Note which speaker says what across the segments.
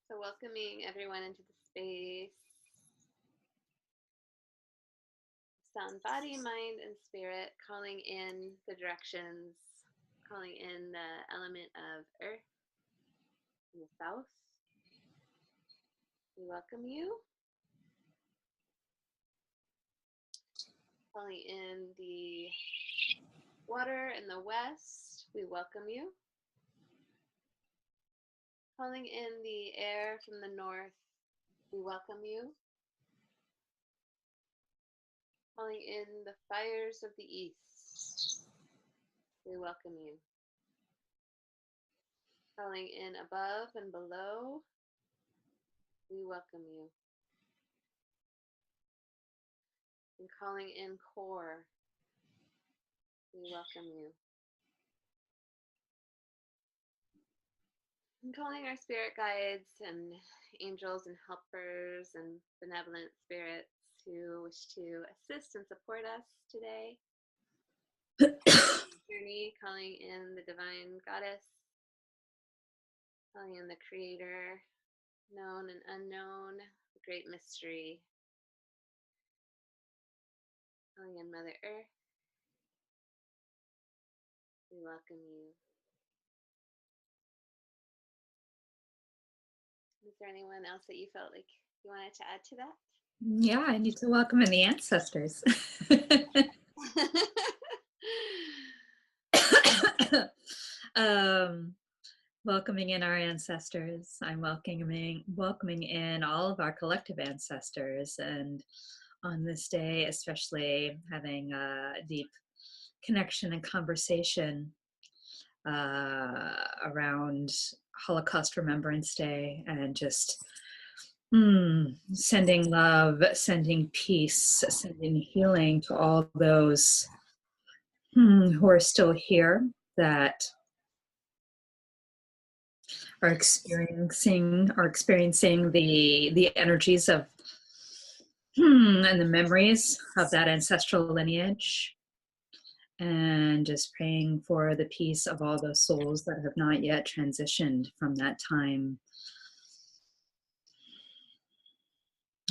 Speaker 1: So welcoming everyone into the space. Sound, body, mind, and spirit, calling in the directions, calling in the element of earth in the south. We welcome you. Calling in the water in the west, we welcome you. Calling in the air from the north, we welcome you. Calling in the fires of the east, we welcome you. Calling in above and below, we welcome you. And calling in core, we welcome you. And calling our spirit guides and angels and helpers and benevolent spirits who wish to assist and support us today. Journey, calling in the divine goddess, calling in the creator, known and unknown, the great mystery, calling in Mother Earth. We welcome you. Is there anyone else that you felt like you wanted to add to that?
Speaker 2: Yeah, I need to welcome in the ancestors. Welcoming in our ancestors. I'm welcoming in all of our collective ancestors, and on this day especially having a deep connection and conversation around Holocaust Remembrance Day, and just sending love, sending peace, sending healing to all those who are still here, that are experiencing the energies of and the memories of that ancestral lineage, and just praying for the peace of all those souls that have not yet transitioned from that time,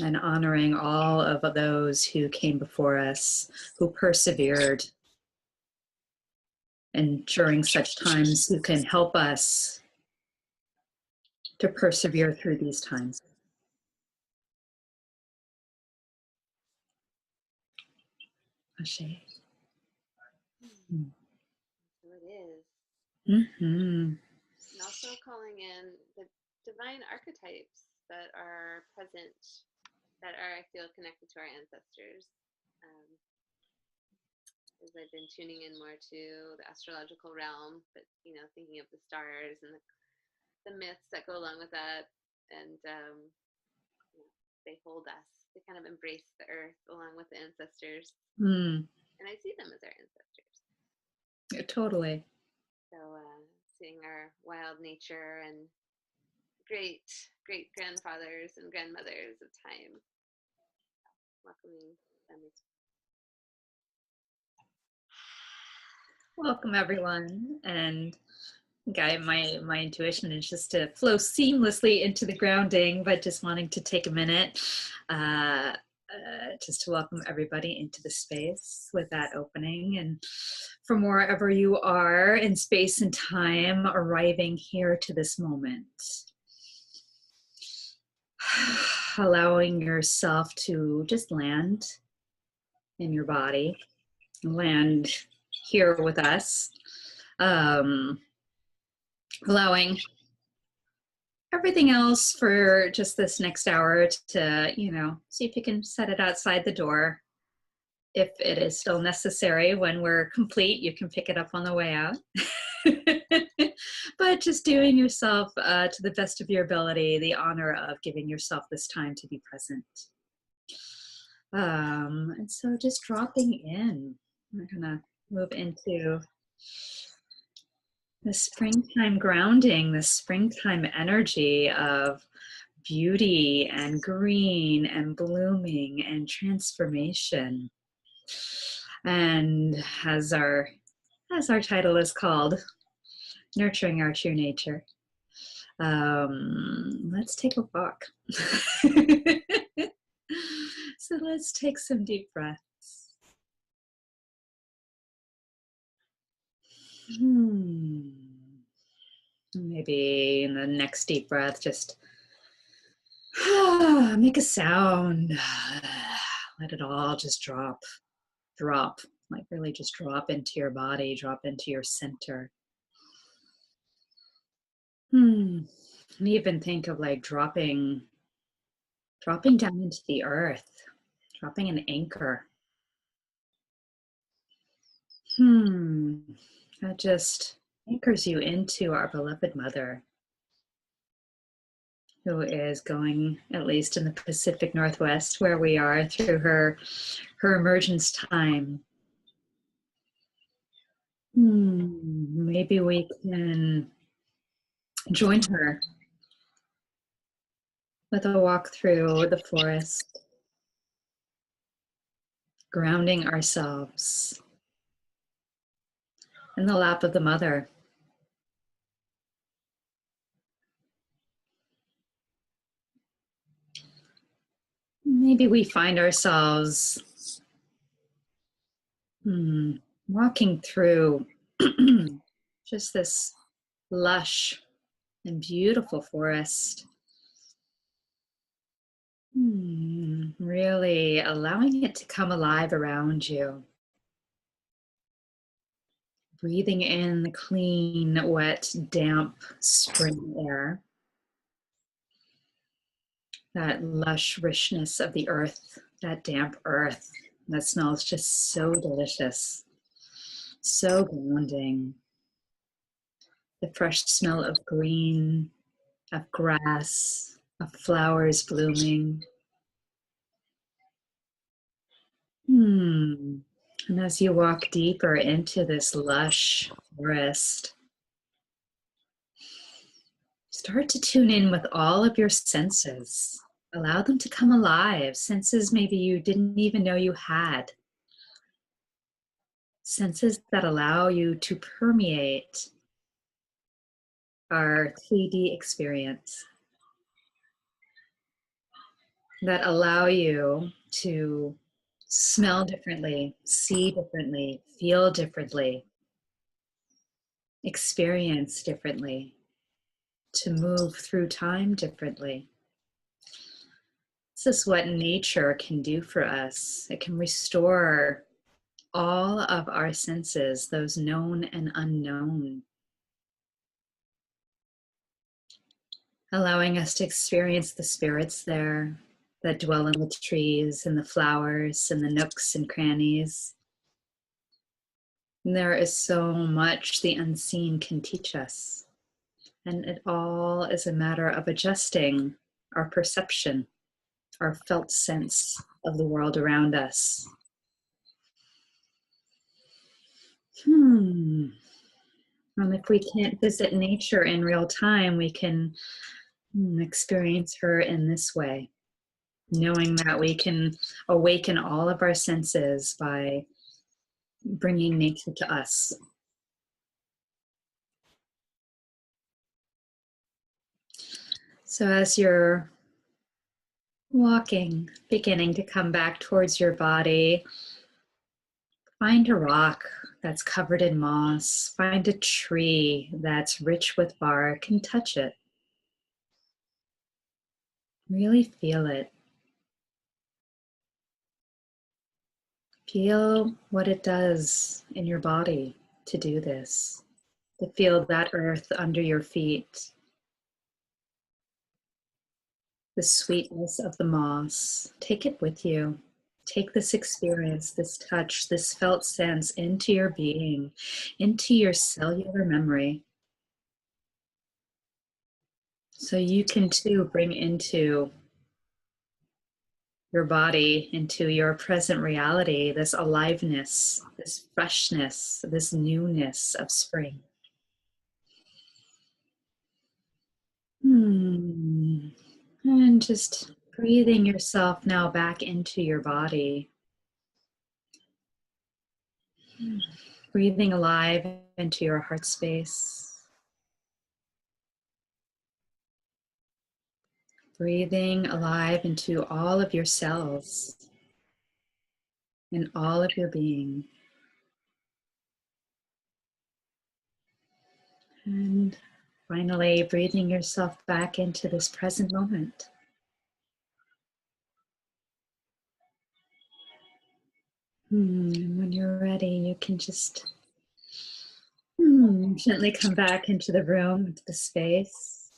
Speaker 2: and honoring all of those who came before us, who persevered, and during such times who can help us to persevere through these times. Ashe.
Speaker 1: So it is.
Speaker 2: Mm-hmm.
Speaker 1: And also calling in the divine archetypes that are present, that are, I feel, connected to our ancestors. As I've been tuning in more to the astrological realm, but thinking of the stars and the myths that go along with that, and they hold us. They kind of embrace the earth along with the ancestors, and I see them as our ancestors.
Speaker 2: Yeah, totally.
Speaker 1: So seeing our wild nature and great grandfathers and grandmothers of time, welcoming them.
Speaker 2: Welcome everyone, and my intuition is just to flow seamlessly into the grounding, but just wanting to take a minute just to welcome everybody into the space with that opening, and from wherever you are in space and time, arriving here to this moment, allowing yourself to just land in your body, land here with us, allowing everything else for just this next hour to, see if you can set it outside the door. If it is still necessary, when we're complete, you can pick it up on the way out. But just doing yourself to the best of your ability, the honor of giving yourself this time to be present. And so just dropping in, we're gonna move into the springtime grounding, the springtime energy of beauty and green and blooming and transformation. And as our title is called, Nurturing Our True Nature. Let's take a walk. So let's take some deep breaths. Maybe in the next deep breath, just make a sound. Let it all just drop, like really just drop into your body, drop into your center. And even think of like dropping down into the earth, dropping an anchor. That just anchors you into our beloved mother, who is going, at least in the Pacific Northwest where we are, through her emergence time. Maybe we can join her with a walk through the forest, grounding ourselves in the lap of the mother. Maybe we find ourselves walking through just this lush and beautiful forest. Really allowing it to come alive around you. Breathing in the clean, wet, damp spring air. That lush richness of the earth, that damp earth that smells just so delicious, so grounding. The fresh smell of green, of grass, of flowers blooming. And as you walk deeper into this lush forest, start to tune in with all of your senses. Allow them to come alive. Senses maybe you didn't even know you had. Senses that allow you to permeate our 3D experience. That allow you to smell differently, see differently, feel differently, experience differently, to move through time differently. This is what nature can do for us. It can restore all of our senses, those known and unknown, allowing us to experience the spirits there that dwell in the trees and the flowers and the nooks and crannies. And there is so much the unseen can teach us. And it all is a matter of adjusting our perception, our felt sense of the world around us. And if we can't visit nature in real time, we can experience her in this way, knowing that we can awaken all of our senses by bringing nature to us. So as you're walking, beginning to come back towards your body, find a rock that's covered in moss. Find a tree that's rich with bark and touch it. Really feel it. Feel what it does in your body to do this. To feel that earth under your feet. The sweetness of the moss. Take it with you. Take this experience, this touch, this felt sense into your being, into your cellular memory. So you can too bring into your body, into your present reality, this aliveness, this freshness, this newness of spring. And just breathing yourself now back into your body. Breathing alive into your heart space. Breathing alive into all of your cells and all of your being. And finally, breathing yourself back into this present moment. And when you're ready, you can just gently come back into the room, into the space,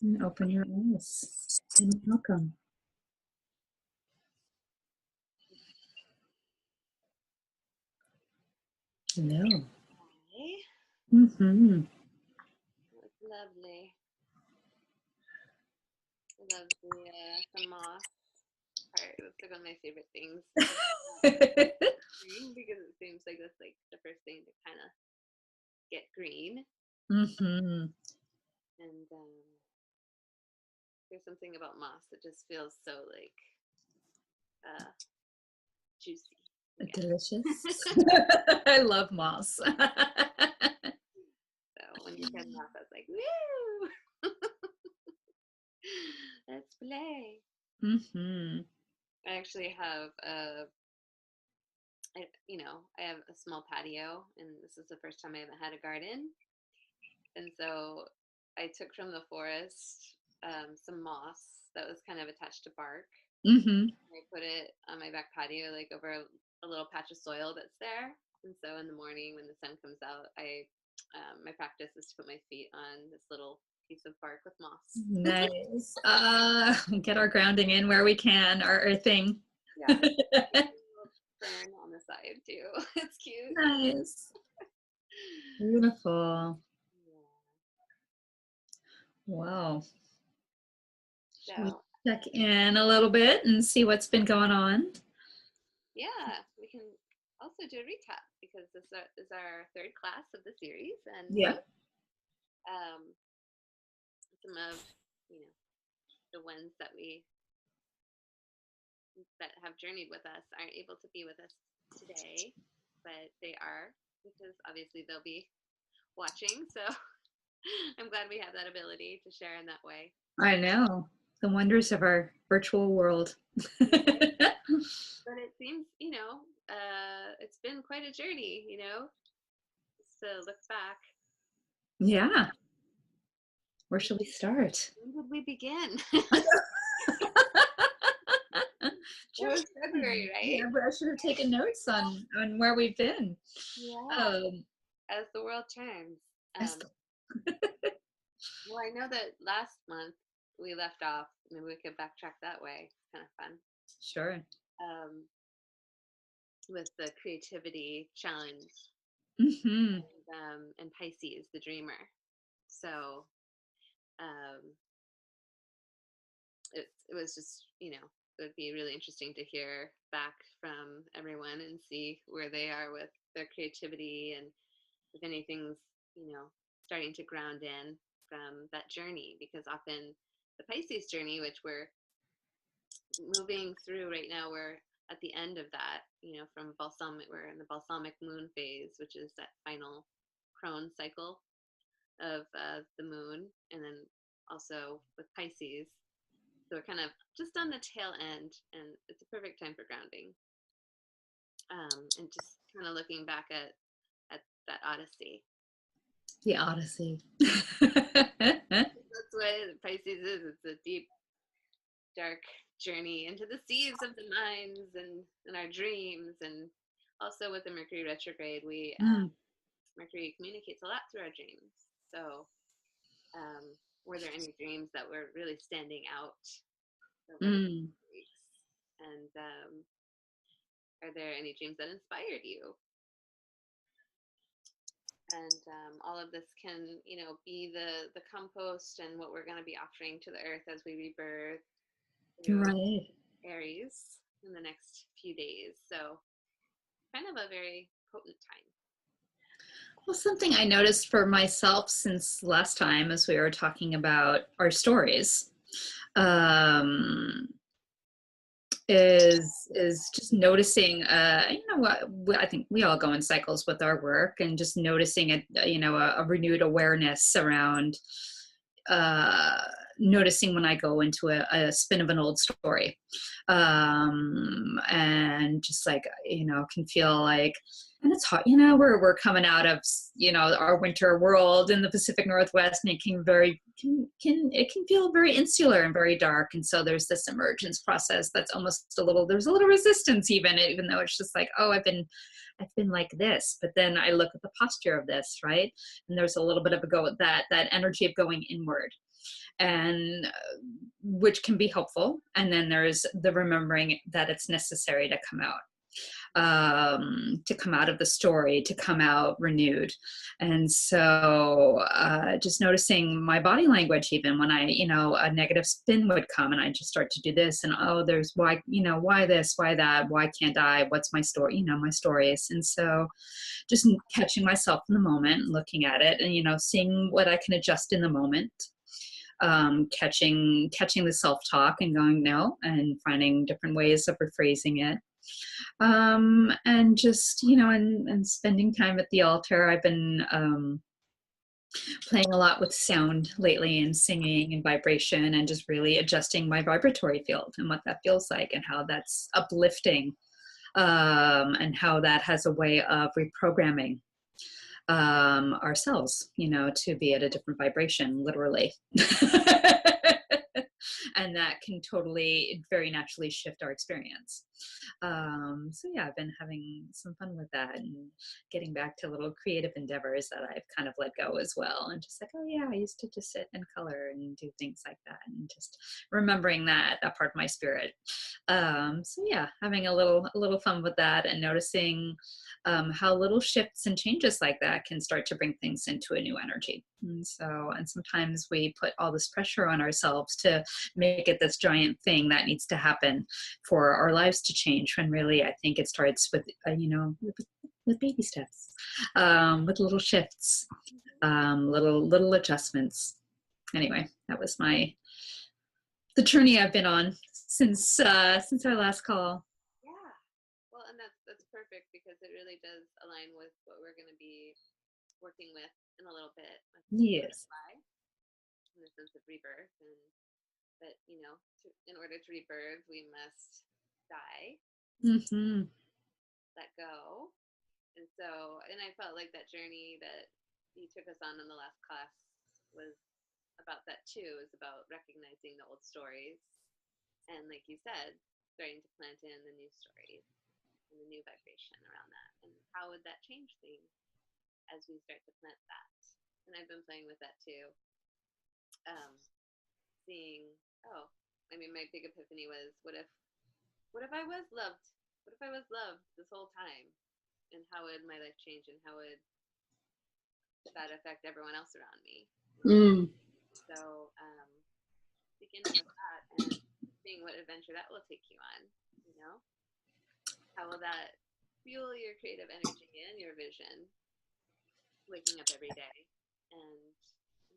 Speaker 2: and open your eyes. And welcome. Hello.
Speaker 1: Hi.
Speaker 2: Mm-hmm.
Speaker 1: That's lovely. I love the moss part. It was like one of my favorite things. Green, because it seems like that's like the first thing to kind of get green.
Speaker 2: Mm-hmm.
Speaker 1: And there's something about moss that just feels so like juicy.
Speaker 2: Delicious. I love moss.
Speaker 1: So when you said moss, I was like, woo! Let's play.
Speaker 2: Mm-hmm.
Speaker 1: I actually have I have a small patio, and this is the first time I haven't had a garden. And so I took from the forest some moss that was kind of attached to bark.
Speaker 2: Mm-hmm.
Speaker 1: I put it on my back patio, like over a little patch of soil that's there. And so in the morning when the sun comes out, my practice is to put my feet on this little piece of bark with moss.
Speaker 2: Nice. Get our grounding in where we can, our earthing.
Speaker 1: Yeah. Fern on the side too. It's cute.
Speaker 2: Nice. Beautiful.
Speaker 1: Yeah.
Speaker 2: Wow. Should we
Speaker 1: So
Speaker 2: check in a little bit and see what's been going on?
Speaker 1: yeah, we can also do a recap because this is our third class of the series, and
Speaker 2: Yeah.
Speaker 1: some of the ones that have journeyed with us aren't able to be with us today, but they are, because obviously they'll be watching. So I'm glad we have that ability to share in that way.
Speaker 2: I know. The wonders of our virtual world.
Speaker 1: But it seems, it's been quite a journey, to look back.
Speaker 2: Yeah. Where should we start?
Speaker 1: When did we begin?
Speaker 2: Sure.
Speaker 1: It was February, right?
Speaker 2: Yeah, but I should have taken notes on where we've been.
Speaker 1: Yeah. As the world turns. Well, I know that last month we left off. Maybe we could backtrack that way. It's kind of fun.
Speaker 2: Sure.
Speaker 1: With the creativity challenge,
Speaker 2: Mm-hmm.
Speaker 1: and Pisces, the dreamer. So it was just, it would be really interesting to hear back from everyone and see where they are with their creativity, and if anything's, starting to ground in from that journey, because often the Pisces journey, which we're moving through right now, we're at the end of that, from balsamic, we're in the balsamic moon phase, which is that final crone cycle of the moon, and then also with Pisces. So we're kind of just on the tail end, and it's a perfect time for grounding. And just kind of looking back at that Odyssey.
Speaker 2: The Odyssey.
Speaker 1: That's what Pisces is. It's a deep, dark journey into the seas of the minds and our dreams. And also with the Mercury retrograde, Mercury communicates a lot through our dreams. So were there any dreams that were really standing out over the weeks? And are there any dreams that inspired you? And all of this can, be the compost and what we're going to be offering to the earth as we rebirth through Aries in the next few days. So kind of a very potent time.
Speaker 2: Well, something I noticed for myself since last time, as we were talking about our stories, is just noticing, what I think we all go in cycles with our work, and just noticing a renewed awareness around noticing when I go into a spin of an old story, and just like, can feel like, and it's hot, we're coming out of, our winter world in the Pacific Northwest, and it it can feel very insular and very dark. And so there's this emergence process that's almost there's a little resistance, even though it's just like, oh, I've been like this. But then I look at the posture of this, right? And there's a little bit of that energy of going inward, and which can be helpful. And then there's the remembering that it's necessary to come out, of the story, to come out renewed. And so just noticing my body language, even when a negative spin would come, and I just start to do this, and there's why this, why that, why can't I, what's my story, my stories. And so just catching myself in the moment, looking at it, and seeing what I can adjust in the moment, catching the self-talk and going no, and finding different ways of rephrasing it, and just and spending time at the altar. I've been playing a lot with sound lately, and singing and vibration, and just really adjusting my vibratory field and what that feels like, and how that's uplifting, and how that has a way of reprogramming ourselves, to be at a different vibration, literally. And that can totally, very naturally shift our experience. So yeah, I've been having some fun with that, and getting back to little creative endeavors that I've kind of let go as well. And just like, oh yeah, I used to just sit and color and do things like that, and just remembering that part of my spirit. So yeah, having a little fun with that, and noticing how little shifts and changes like that can start to bring things into a new energy. And sometimes we put all this pressure on ourselves to make it this giant thing that needs to happen for our lives to change, when really I think it starts with with baby steps, with little shifts, little adjustments. Anyway, that was the journey I've been on since our last call.
Speaker 1: Yeah, well, and that's perfect, because it really does align with what we're going to be working with in a little bit.
Speaker 2: Yes.
Speaker 1: In the sense of rebirth, and that in order to rebirth, we must die, let go. And so, and I felt like that journey that you took us on in the last class was about that too. Is about recognizing the old stories, and like you said, starting to plant in the new stories and the new vibration around that. And how would that change things as we start to plant that? And I've been playing with that too. Seeing, my big epiphany was, what if I was loved? What if I was loved this whole time? And how would my life change, and how would that affect everyone else around me? So beginning with that, and seeing what adventure that will take you on. How will that fuel your creative energy and your vision, waking up every day and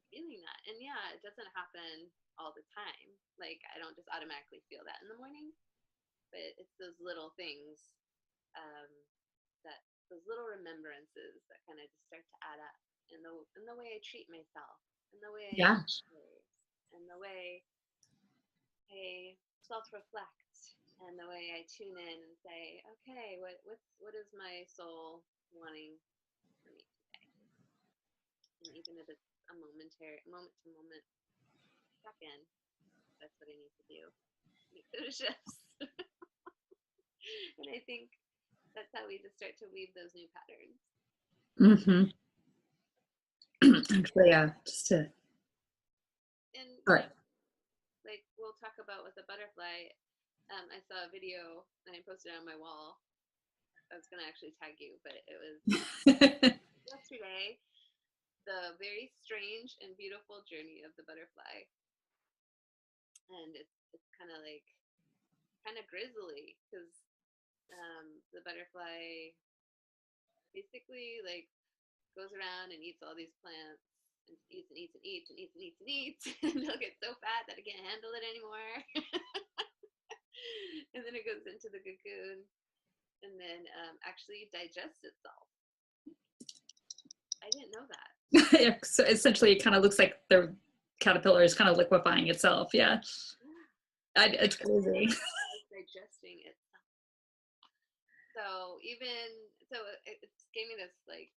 Speaker 1: feeling that. And yeah, it doesn't happen all the time. Like, I don't just automatically feel that in the morning, but it's those little things, that those little remembrances that kind of just start to add up in the way I treat myself, in the way I and the way I self-reflect, and the way I tune in and say, okay, what is my soul wanting for me today? And even if it's a moment to moment check-in, that's what I need to do. Make those shifts. And I think that's how we just start to weave those new patterns.
Speaker 2: Actually, yeah, just to.
Speaker 1: And
Speaker 2: all right.
Speaker 1: like we'll talk about with the butterfly. I saw a video and I posted it on my wall. I was gonna actually tag you, but it was yesterday. The very strange and beautiful journey of the butterfly, and it's kind of grisly, because the butterfly basically like goes around and eats all these plants, and eats and eats and eats and eats and eats and eats until it gets so fat that it can't handle it anymore. And then it goes into the cocoon, and then actually digests itself. I didn't know that.
Speaker 2: So essentially, it kind of looks like they're caterpillar is kind of liquefying itself. Yeah, it's crazy.
Speaker 1: It's digesting itself. So it gave me this like,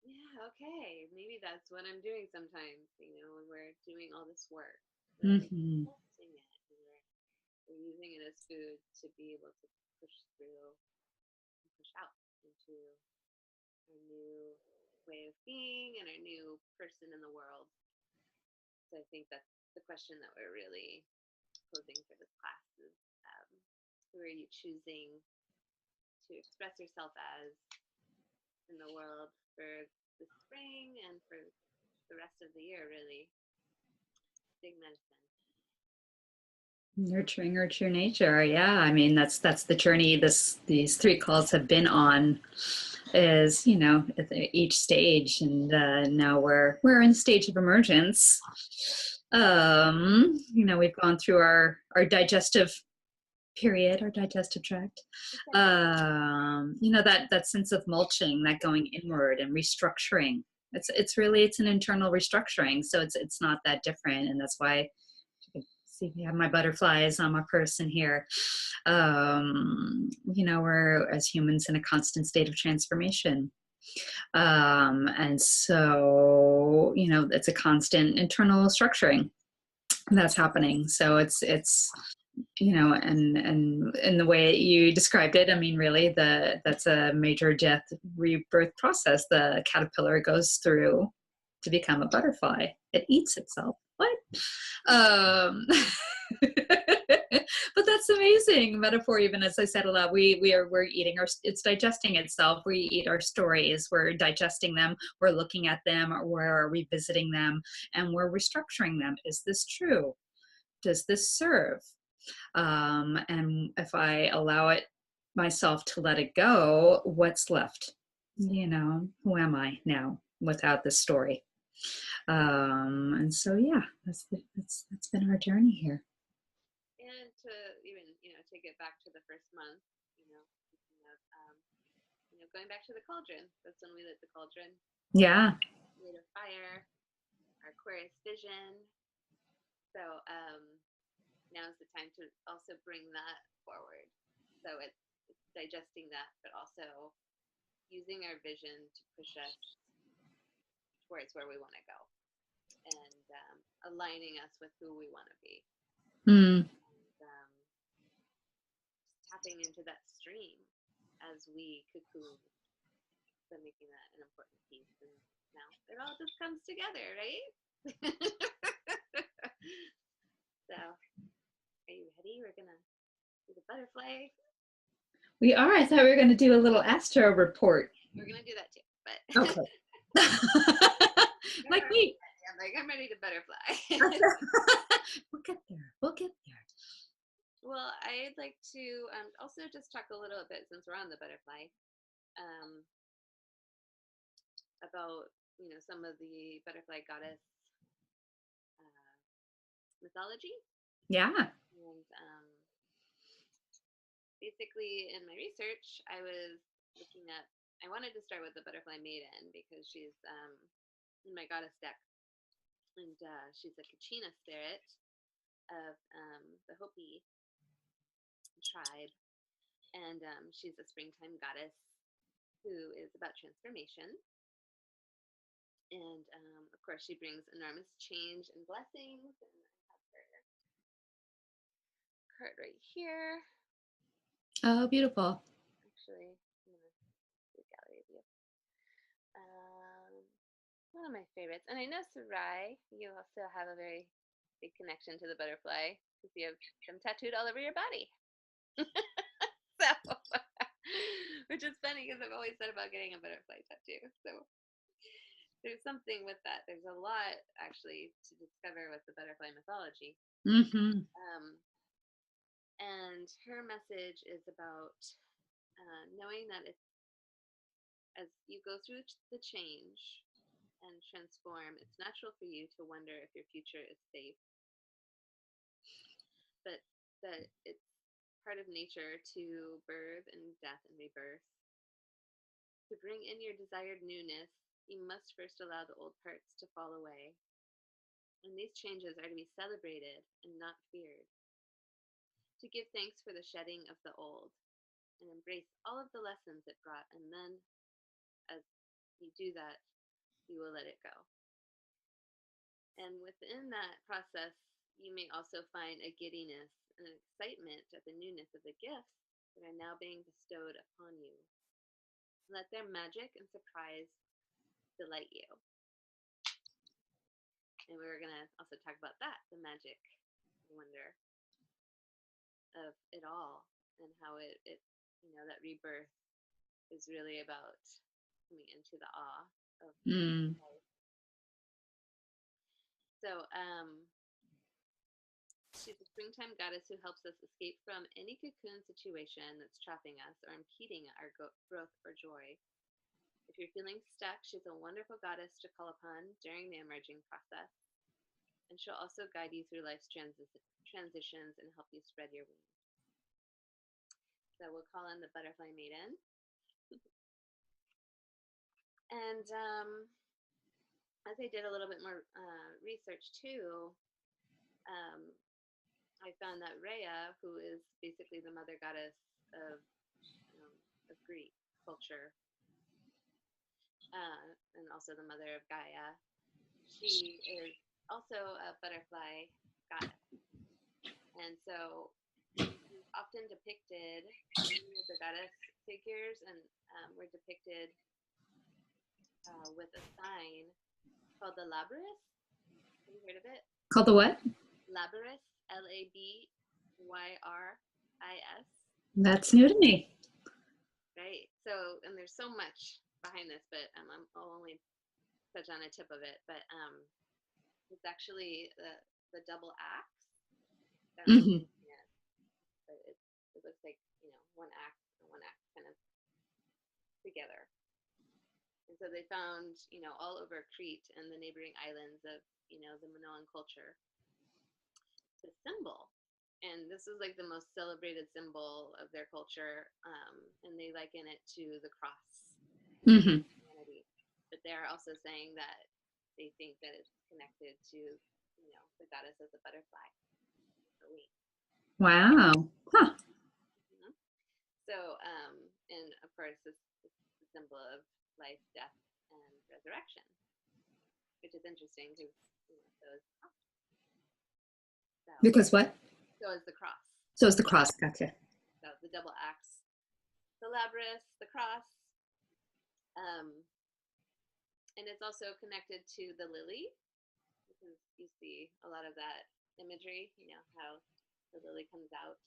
Speaker 1: yeah, okay, maybe that's what I'm doing sometimes. When we're doing all this work, we're like
Speaker 2: Mm-hmm.
Speaker 1: testing it, and we're using it as food to be able to push through and push out into our new way of being and our new person in the world. So I think that's the question that we're really posing for this class is, who are you choosing to express yourself as in the world for the spring and for the rest of the year, really? Big medicine.
Speaker 2: Nurturing our true nature. Yeah, I mean that's the journey these 3 calls have been on. Is at each stage, and now we're in the stage of emergence. We've gone through our digestive period, our digestive tract. That sense of mulching, that going inward and restructuring. It's an internal restructuring. So it's not that different, and that's why. See, we have my butterflies on my person here. We're as humans in a constant state of transformation. And so, it's a constant internal structuring that's happening. So it's and in the way you described it, I mean, really, that's a major death rebirth process the caterpillar goes through to become a butterfly. It eats itself. What? Um, but that's amazing metaphor. Even as I said a lot, we're eating it's digesting itself. We eat our stories. We're digesting them. We're looking at them. We're revisiting them, and we're restructuring them. Is this true? Does this serve? And if I allow it myself to let it go, what's left? Who am I now without this story? And so, yeah, that's been our journey here.
Speaker 1: And to even take it back to the first month, speaking of going back to the cauldron. That's when we lit the cauldron.
Speaker 2: Yeah.
Speaker 1: Made of fire, our Aquarius vision. So now is the time to also bring that forward. So it's digesting that, but also using our vision to push us towards where we want to go, and aligning us with who we want to be. And tapping into that stream as we cocoon. So making that an important piece. And now it all just comes together, right? So, are you ready? We're going to do the butterfly.
Speaker 2: We are. I thought we were going to do a little astro report.
Speaker 1: We're going to do that too. But
Speaker 2: okay. Like me.
Speaker 1: I'm ready to butterfly.
Speaker 2: We'll get there. We'll get there.
Speaker 1: Well, I'd like to also just talk a little bit, since we're on the butterfly, about some of the butterfly goddess mythology.
Speaker 2: Yeah.
Speaker 1: And basically, in my research, I was looking at. I wanted to start with the butterfly maiden because she's in my goddess deck, and she's a Kachina spirit of the Hopi tribe, and she's a springtime goddess who is about transformation. And of course, she brings enormous change and blessings. And I have her card right here.
Speaker 2: Oh, beautiful.
Speaker 1: Actually, I'm going to do a gallery view. One of my favorites. And I know, Sarai, you also have a very big connection to the butterfly because you have them tattooed all over your body. So, which is funny because I've always thought about getting a butterfly tattoo. So there's something with that. There's a lot actually to discover with the butterfly mythology.
Speaker 2: Mm-hmm.
Speaker 1: And her message is about knowing that as you go through the change and transform, it's natural for you to wonder if your future is safe. But that it's part of nature to birth and death and rebirth. To bring in your desired newness, you must first allow the old parts to fall away. And these changes are to be celebrated and not feared. To give thanks for the shedding of the old and embrace all of the lessons it brought. And then, as you do that, you will let it go. And within that process, you may also find a giddiness and an excitement at the newness of the gifts that are now being bestowed upon you. Let their magic and surprise delight you. And we were going to also talk about that, the magic, wonder of it all, and how it that rebirth is really about coming into the awe of life. So, she's a springtime goddess who helps us escape from any cocoon situation that's trapping us or impeding our growth or joy. If you're feeling stuck, she's a wonderful goddess to call upon during the emerging process. And she'll also guide you through life's transitions and help you spread your wings. So we'll call in the butterfly maiden. And as I did a little bit more research too, I found that Rhea, who is basically the mother goddess of Greek culture, and also the mother of Gaia, she is also a butterfly goddess. And so she's often depicted, many of the goddess figures and were depicted with a sign called the Labyrinth. Have you heard of it?
Speaker 2: Called the what?
Speaker 1: Labyrinth, Labyris.
Speaker 2: That's new to me.
Speaker 1: Right. So, and there's so much behind this, but I'll only touch on a tip of it. But it's actually the double axe.
Speaker 2: Mm-hmm.
Speaker 1: Yeah. But it looks like one axe and one axe kind of together. And so they found all over Crete and the neighboring islands of the Minoan culture the symbol. And this is like the most celebrated symbol of their culture, and they liken it to the cross.
Speaker 2: Mm-hmm.
Speaker 1: But they're also saying that they think that it's connected to, the goddess of the butterfly, the wing.
Speaker 2: Wow. Huh.
Speaker 1: Mm-hmm. So, and of course, it's the symbol of life, death, and resurrection, which is interesting because so is the cross. So,
Speaker 2: because what?
Speaker 1: So is the cross.
Speaker 2: So is the cross. Gotcha.
Speaker 1: So the double axe, the Labyrinth, the cross. And it's also connected to the lily, because you see a lot of that imagery, how the lily comes out.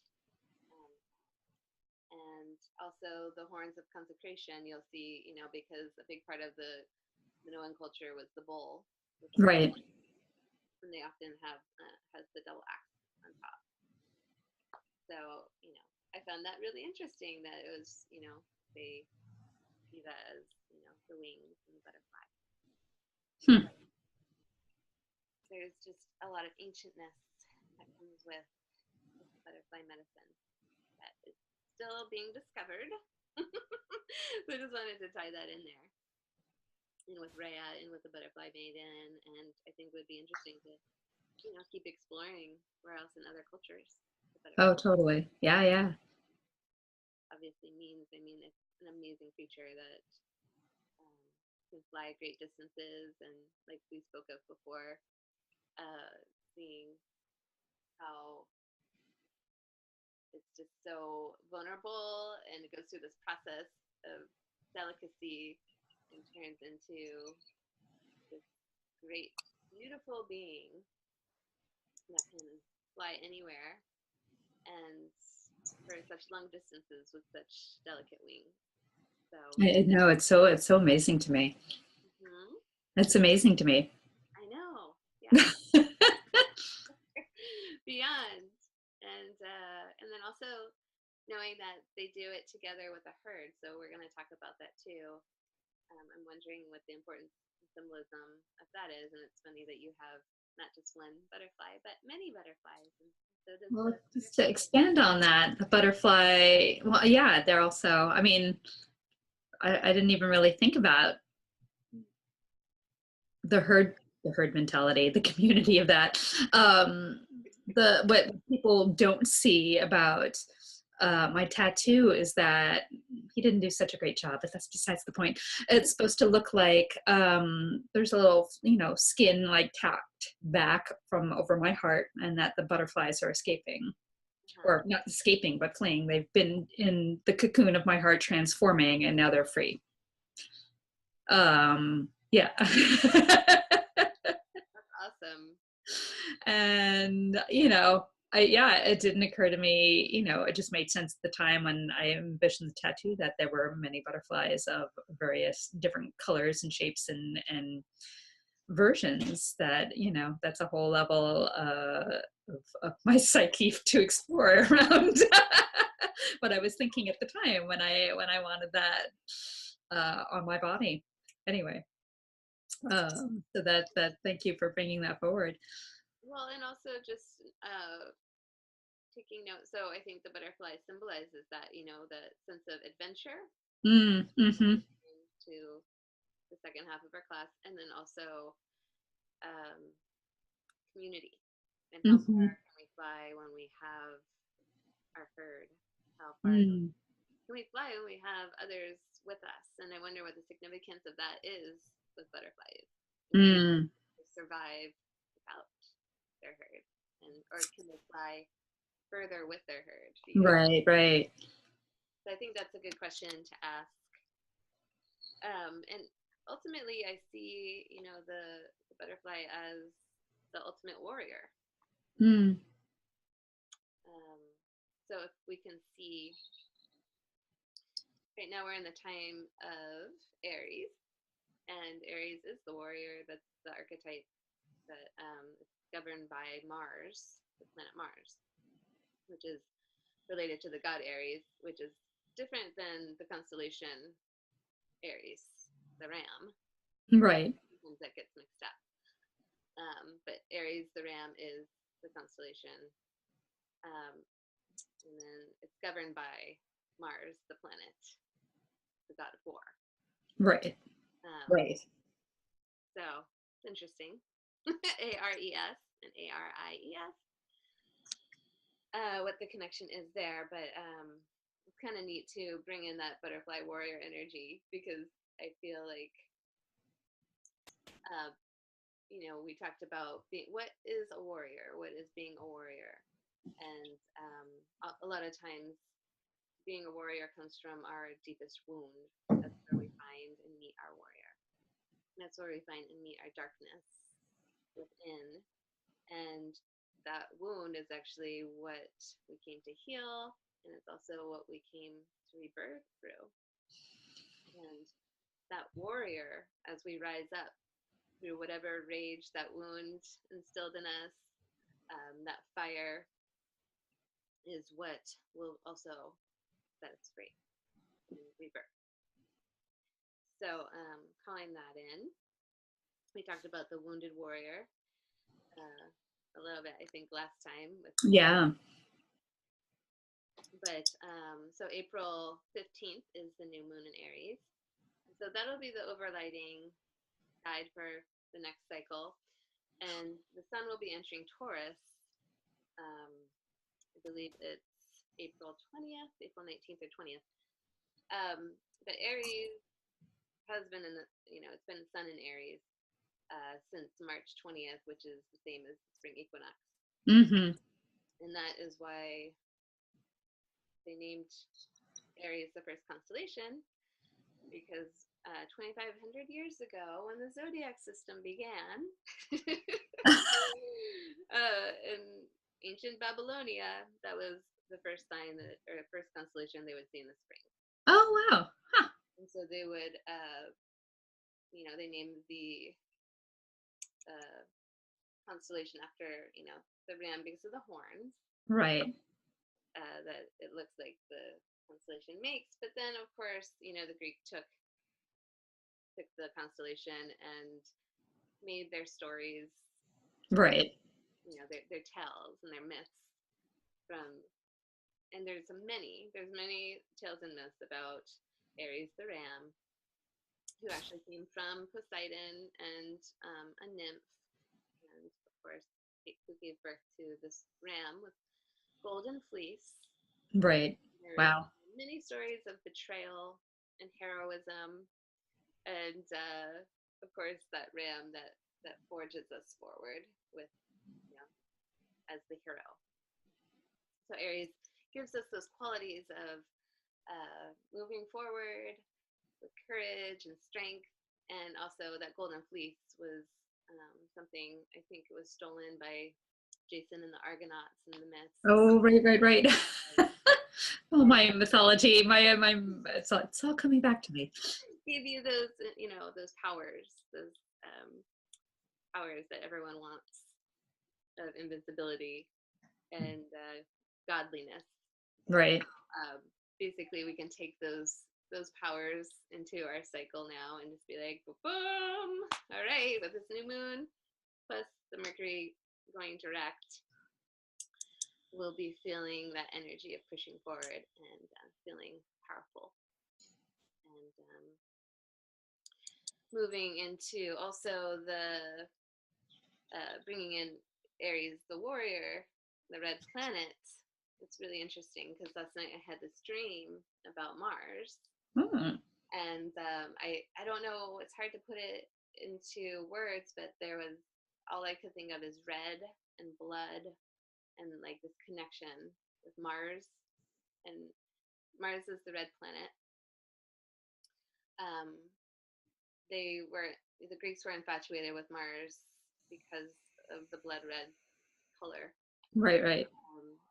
Speaker 1: And also the horns of consecration, you'll see, because a big part of the Minoan culture was the bowl.
Speaker 2: Right.
Speaker 1: And they often has the double axe on top. So, I found that really interesting that it was, they see that as, the wings and the butterfly. There's just a lot of ancientness that comes with butterfly medicine that is still being discovered. So I just wanted to tie that in there. And with Rhea and with the butterfly maiden, and I think it would be interesting to, keep exploring where else in other cultures.
Speaker 2: Oh, totally. Yeah.
Speaker 1: Obviously means, it's an amazing creature that can fly great distances, and like we spoke of before, seeing how it's just so vulnerable, and it goes through this process of delicacy and turns into this great, beautiful being that can fly anywhere and for such long distances with such delicate wings. So
Speaker 2: I know it's so amazing to me.
Speaker 1: mm-hmm.
Speaker 2: It's amazing to me.
Speaker 1: I know. Yeah. Beyond. And then also knowing that they do it together with a herd. So we're going to talk about that too. I'm wondering what the importance and symbolism of that is. And it's funny that you have not just one butterfly, but many butterflies. And so
Speaker 2: well, just to expand on that, the butterfly, well, yeah, they're also, I didn't even really think about the herd the herd mentality, the community of that. What people don't see about my tattoo is that he didn't do such a great job, but that's besides the point. It's supposed to look like there's a little, skin like tacked back from over my heart, and that the butterflies are escaping, or not escaping, but fleeing. They've been in the cocoon of my heart, transforming, and now they're free. Yeah.
Speaker 1: That's awesome.
Speaker 2: And it didn't occur to me, it just made sense at the time when I envisioned the tattoo that there were many butterflies of various different colors and shapes and versions, that that's a whole level of my psyche to explore around what I was thinking at the time when I wanted that on my body. Anyway, so that thank you for bringing that forward.
Speaker 1: Well, and also just taking note. So I think the butterfly symbolizes that, the sense of adventure.
Speaker 2: Mm-hmm.
Speaker 1: To the second half of our class, and then also community, and how far can we fly when we have our herd? How far can we fly when we have others with us? And I wonder what the significance of that is with butterflies. Can they survive without their herd, or can they fly further with their herd?
Speaker 2: Right.
Speaker 1: So I think that's a good question to ask. And ultimately, I see, the butterfly as the ultimate warrior. So if we can see, right now we're in the time of Aries, and Aries is the warrior. That's the archetype that is governed by Mars, the planet Mars, which is related to the god Aries, which is different than the constellation Aries, the ram.
Speaker 2: Right.
Speaker 1: Sometimes that gets mixed up. But Aries, the ram, is the constellation. And then it's governed by Mars, the planet, the god of war.
Speaker 2: Right. Right.
Speaker 1: So it's interesting. Ares and Aries. What the connection is there, but it's kind of neat to bring in that butterfly warrior energy, because I feel like we talked about what is a warrior, what is being a warrior, and a lot of times being a warrior comes from our deepest wound. That's where we find and meet our warrior. And that's where we find and meet our darkness within, and that wound is actually what we came to heal, and it's also what we came to rebirth through. And that warrior, as we rise up through whatever rage that wound instilled in us, that fire is what will also set us free and rebirth. So calling that in, we talked about the wounded warrior a little bit, I think, last time. But so April 15th is the new moon in Aries. So that'll be the overlighting guide for the next cycle. And the sun will be entering Taurus. I believe it's April 20th, April 19th or 20th. But Aries has been it's been sun in Aries since March 20th, which is the same as the spring equinox. And that is why they named Aries the first constellation, because 2,500 years ago, when the zodiac system began, in ancient Babylonia, that was the first sign or first constellation they would see in the spring.
Speaker 2: Oh, wow. Huh.
Speaker 1: And so they would, they named the constellation after, the ram because of the horns.
Speaker 2: Right.
Speaker 1: That it looks like the constellation makes. But then, of course, the Greek took the constellation and made their stories,
Speaker 2: right,
Speaker 1: their tales and their myths from, and there's many tales and myths about Aries the ram, who actually came from Poseidon, and a nymph, and of course, who gave birth to this ram with golden fleece.
Speaker 2: Right.
Speaker 1: There's
Speaker 2: Wow.
Speaker 1: many stories of betrayal and heroism, and of course, that ram that forges us forward with, you know, as the hero. So Aries gives us those qualities of moving forward with courage and strength, and also that golden fleece was something, I think it was stolen by Jason and the Argonauts in the myths.
Speaker 2: Oh, right, right, right.
Speaker 1: Um,
Speaker 2: Oh, my mythology, my, it's all coming back to me.
Speaker 1: Give you those, those um, powers that everyone wants, of invincibility and godliness.
Speaker 2: Right.
Speaker 1: Um, Basically, we can take those powers into our cycle now and just be like, boom! All right, with this new moon plus the Mercury going direct, we'll be feeling that energy of pushing forward and feeling powerful. And moving into also the bringing in Aries, the warrior, the red planet. It's really interesting because last night I had this dream about Mars,
Speaker 2: Hmm.
Speaker 1: and I don't know. It's hard to put it into words, but there was, all I could think of is red and blood, and like this connection with Mars, and Mars is the red planet. Um, the Greeks were infatuated with Mars because of the blood red color,
Speaker 2: Right, right.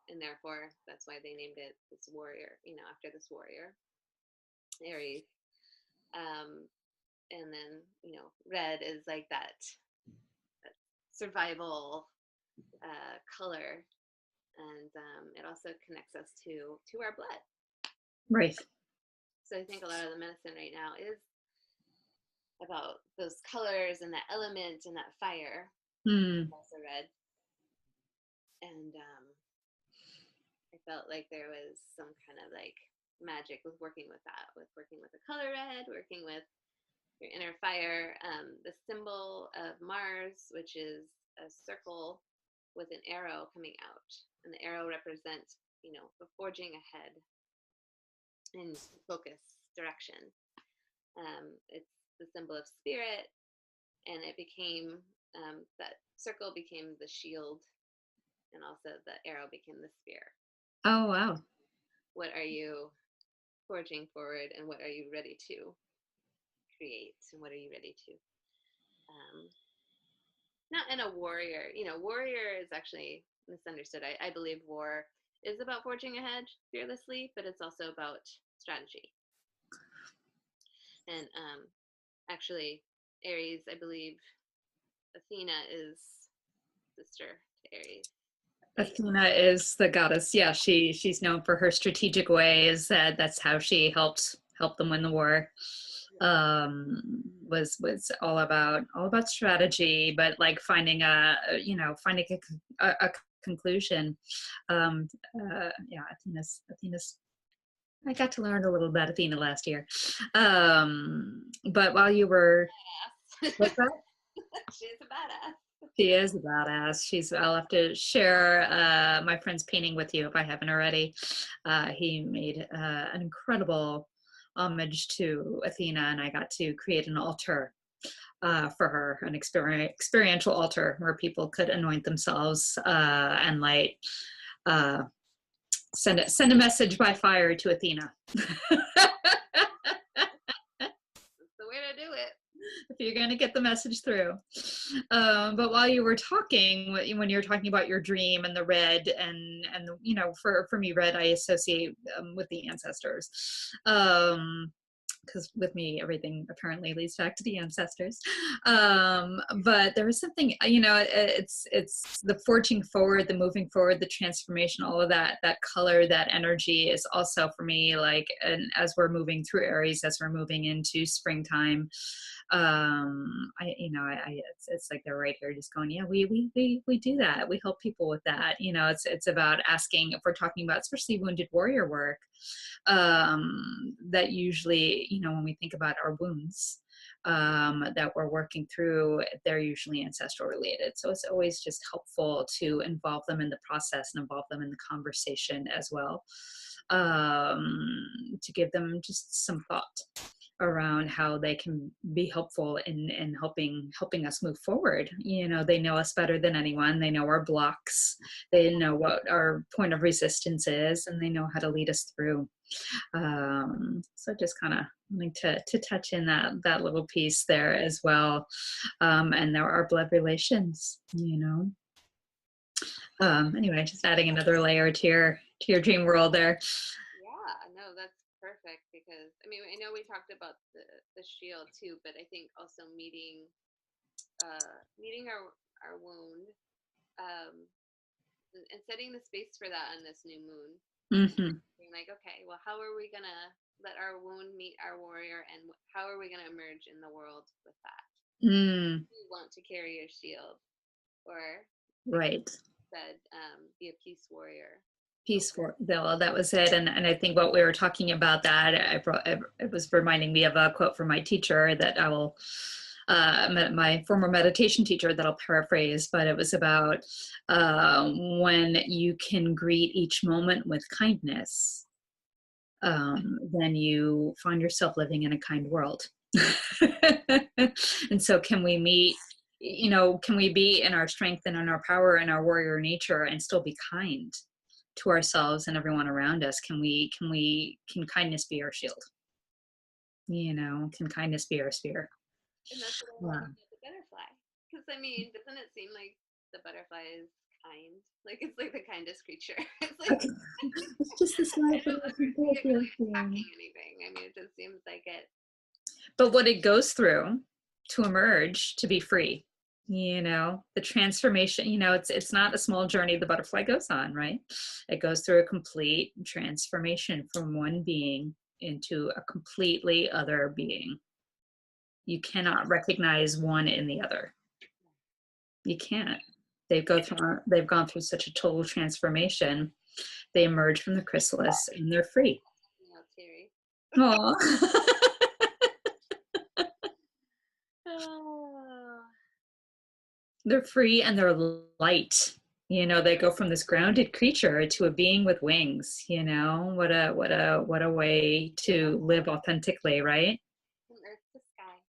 Speaker 1: and therefore that's why they named it this warrior, after this warrior, Aries. Um, and then red is like that survival color, and it also connects us to our blood.
Speaker 2: Right.
Speaker 1: So I think a lot of the medicine right now is about those colors and that element and that fire.
Speaker 2: Hmm.
Speaker 1: Also red, and I felt like there was some kind of like magic with working with that, with working with the color red, working with your inner fire. The symbol of Mars, which is a circle with an arrow coming out, and the arrow represents, the forging ahead in focus direction. It's the symbol of spirit, and it became, that circle became the shield, and also the arrow became the spear.
Speaker 2: Oh, wow.
Speaker 1: What are you forging forward, and what are you ready to create, and what are you ready to not in a warrior, warrior is actually misunderstood. I believe war is about forging ahead fearlessly, but it's also about strategy. And actually, Aries, I believe Athena is sister to Aries.
Speaker 2: Athena is the goddess. Yeah, she's known for her strategic ways. That's how she helped them win the war. Was all about strategy, but like finding finding a conclusion. Yeah, Athena's. I got to learn a little about Athena last year. But while you were, what's that?
Speaker 1: She's a badass.
Speaker 2: She is a badass. I'll have to share my friend's painting with you if I haven't already. He made an incredible homage to Athena, and I got to create an altar for her, an experiential altar where people could anoint themselves and light. Send a message by fire to Athena.
Speaker 1: The way to do it.
Speaker 2: If you're going to get the message through. But while you were talking, when you were talking about your dream and the red, and for me, red I associate with the ancestors. Because with me, everything apparently leads back to the ancestors. But there was something, it's the forging forward, the moving forward, the transformation, all of that color, that energy is also for me like, and as we're moving through Aries, as we're moving into springtime, it's like they're right here just going, yeah, we do that. We help people with that. It's about asking, if we're talking about especially wounded warrior work, that usually, when we think about our wounds, that we're working through, they're usually ancestral related. So it's always just helpful to involve them in the process and involve them in the conversation as well, to give them just some thought around how they can be helpful in helping us move forward. You know, they know us better than anyone. They know our blocks. They know what our point of resistance is, and they know how to lead us through. So just kind of wanting to touch in that little piece there as well. And there are blood relations, you know. Anyway, just adding another layer to your dream world there.
Speaker 1: Yeah, no, that's perfect, because I mean, I know we talked about the shield too, but I think also meeting our wound, um, and setting the space for that on this new moon.
Speaker 2: Mm-hmm.
Speaker 1: Being like, okay, well, how are we gonna let our wound meet our warrior, and how are we gonna emerge in the world with that? You want to carry a shield, or
Speaker 2: Right.
Speaker 1: said, be a peace warrior.
Speaker 2: Peaceful. Well, that was it. And I think what we were talking about, that it was reminding me of a quote from my teacher that I will, my former meditation teacher, that I'll paraphrase, but it was about when you can greet each moment with kindness, then you find yourself living in a kind world. And so can we meet, you know, can we be in our strength and in our power and our warrior nature and still be kind to ourselves and everyone around us? Can kindness be our shield? You know, can kindness be our spear?
Speaker 1: And that's what I love about the butterfly. Because I mean, doesn't it seem like the butterfly is kind? Like it's like the kindest creature. It's like
Speaker 2: it's just this life.
Speaker 1: I don't see it really attacking anything. I mean, it just seems like it.
Speaker 2: But what it goes through to emerge, to be free, you know, the transformation, you know, it's not a small journey the butterfly goes on, right? It goes through a complete transformation from one being into a completely other being. You cannot recognize one in the other. You can't. They've gone through such a total transformation. They emerge from the chrysalis and they're free.
Speaker 1: No, Terry.
Speaker 2: Aww. They're free and they're light. You know, they go from this grounded creature to a being with wings. You know, what a way to live authentically, right?
Speaker 1: From earth to sky.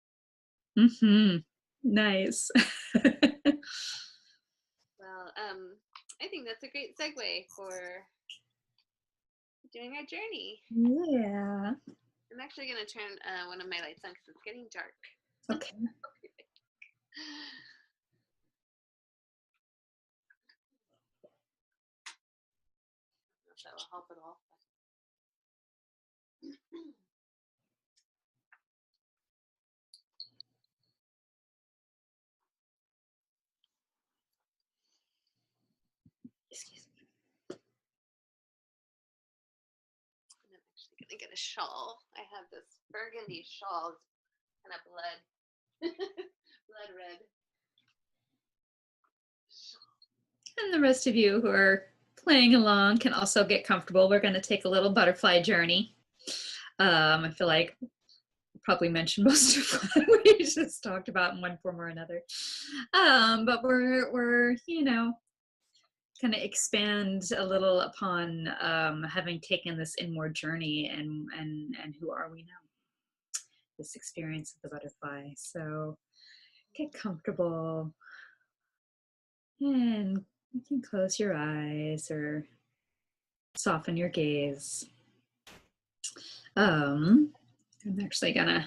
Speaker 2: Mm-hmm. Nice.
Speaker 1: Well, I think that's a great segue for doing our journey.
Speaker 2: Yeah.
Speaker 1: I'm actually gonna turn one of my lights on because it's getting dark.
Speaker 2: Okay.
Speaker 1: That will help at all.
Speaker 2: Excuse me.
Speaker 1: And I'm actually gonna get a shawl. I have this burgundy shawl, kind of blood red.
Speaker 2: And the rest of you who are playing along can also get comfortable. We're going to take a little butterfly journey. I feel like I probably mentioned most of what we just talked about in one form or another. But we're you know, kind of expand a little upon having taken this inward journey and who are we now? This experience of the butterfly. So get comfortable and you can close your eyes or soften your gaze. I'm actually gonna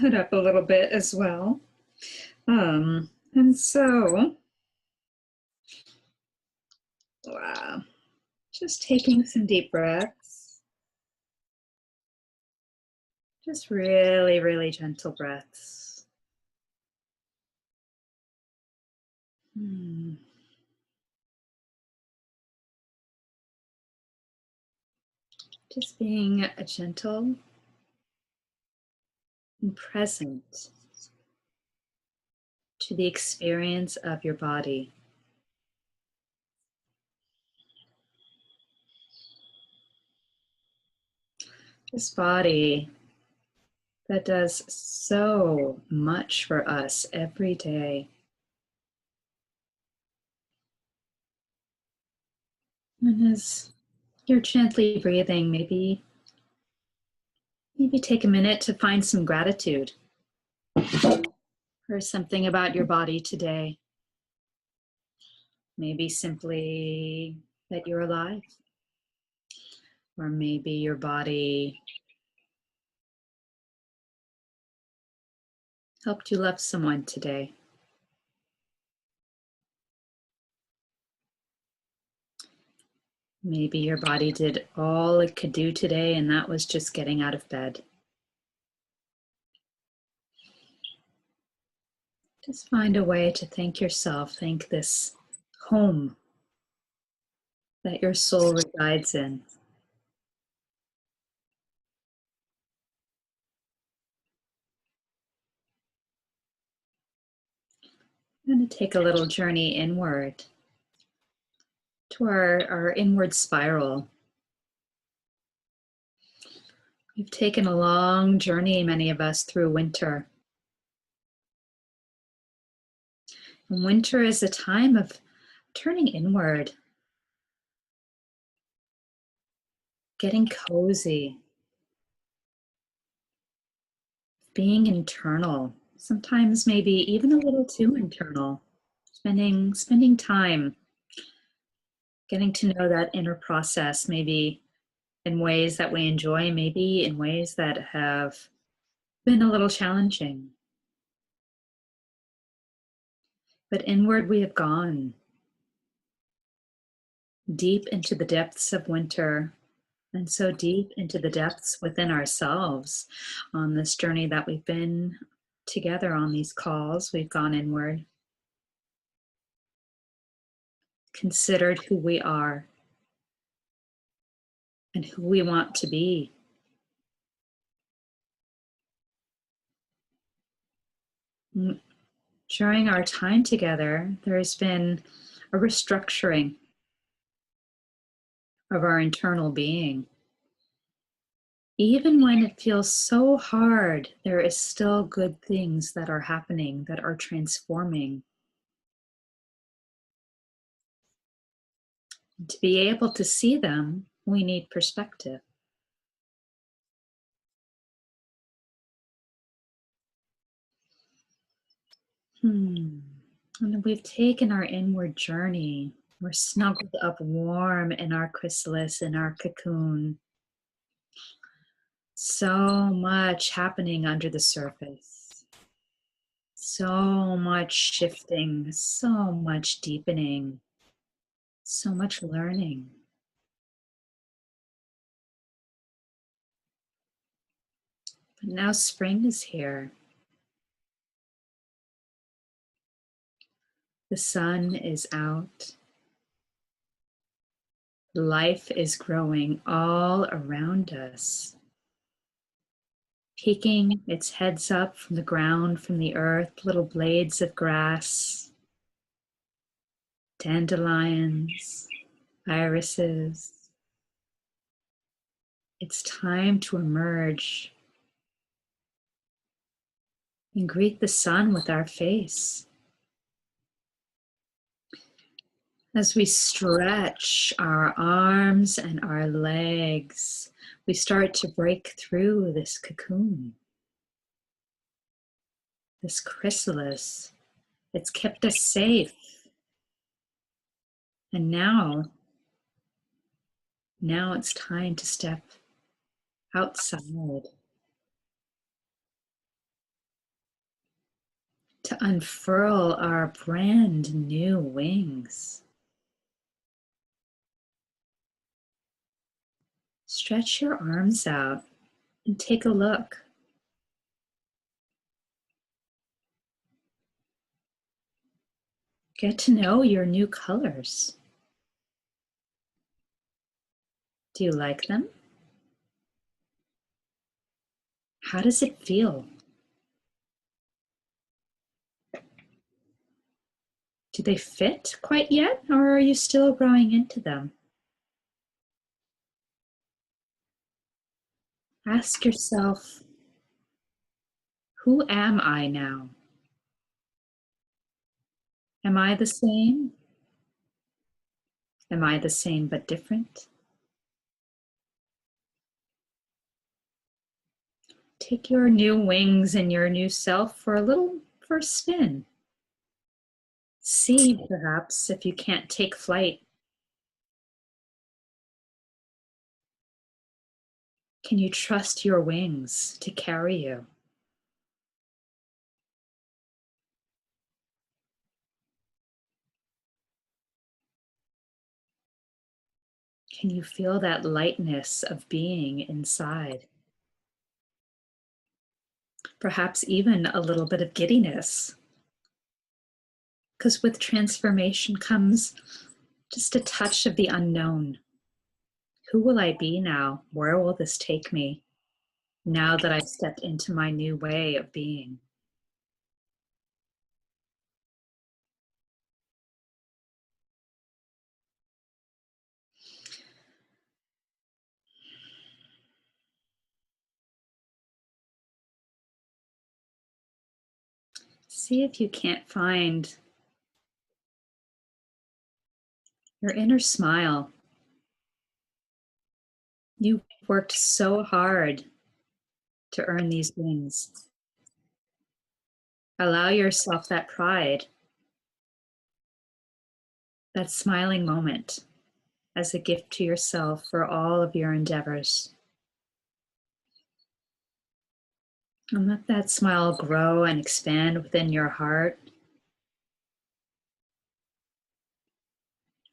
Speaker 2: hood up a little bit as well. And so, wow, just taking some deep breaths. Just really, really gentle breaths. Just being a gentle and present to the experience of your body. This body that does so much for us every day. And as you're gently breathing, maybe take a minute to find some gratitude for something about your body today. Maybe simply that you're alive. Or maybe your body helped you love someone today. Maybe your body did all it could do today, and that was just getting out of bed. Just find a way to thank yourself, thank this home that your soul resides in. I'm going to take a little journey inward to our inward spiral. We've taken a long journey, many of us, through winter. And winter is a time of turning inward, getting cozy, being internal, sometimes maybe even a little too internal, spending time getting to know that inner process, maybe in ways that we enjoy, maybe in ways that have been a little challenging. But inward we have gone, deep into the depths of winter, and so deep into the depths within ourselves on this journey that we've been together on these calls. We've gone inward, considered who we are and who we want to be. During our time together, there's been a restructuring of our internal being. Even when it feels so hard, there is still good things that are happening, that are transforming. And to be able to see them, we need perspective. And we've taken our inward journey. We're snuggled up warm in our chrysalis, in our cocoon. So much happening under the surface. So much shifting, so much deepening, so much learning. But now spring is here. The sun is out. Life is growing all around us, peeking its heads up from the ground, from the earth, little blades of grass, dandelions, irises. It's time to emerge and greet the sun with our face. As we stretch our arms and our legs, we start to break through this cocoon, this chrysalis. It's kept us safe. And now it's time to step outside, to unfurl our brand new wings. Stretch your arms out and take a look. Get to know your new colors. Do you like them? How does it feel? Do they fit quite yet, or are you still growing into them? Ask yourself, Who am I now? Am I the same? Am I the same but different? Take your new wings and your new self for a spin. See, perhaps, if you can't take flight. Can you trust your wings to carry you? Can you feel that lightness of being inside? Perhaps even a little bit of giddiness. Because with transformation comes just a touch of the unknown. Who will I be now? Where will this take me now that I've stepped into my new way of being? See if you can't find your inner smile. You worked so hard to earn these wings. Allow yourself that pride, that smiling moment as a gift to yourself for all of your endeavors. And let that smile grow and expand within your heart.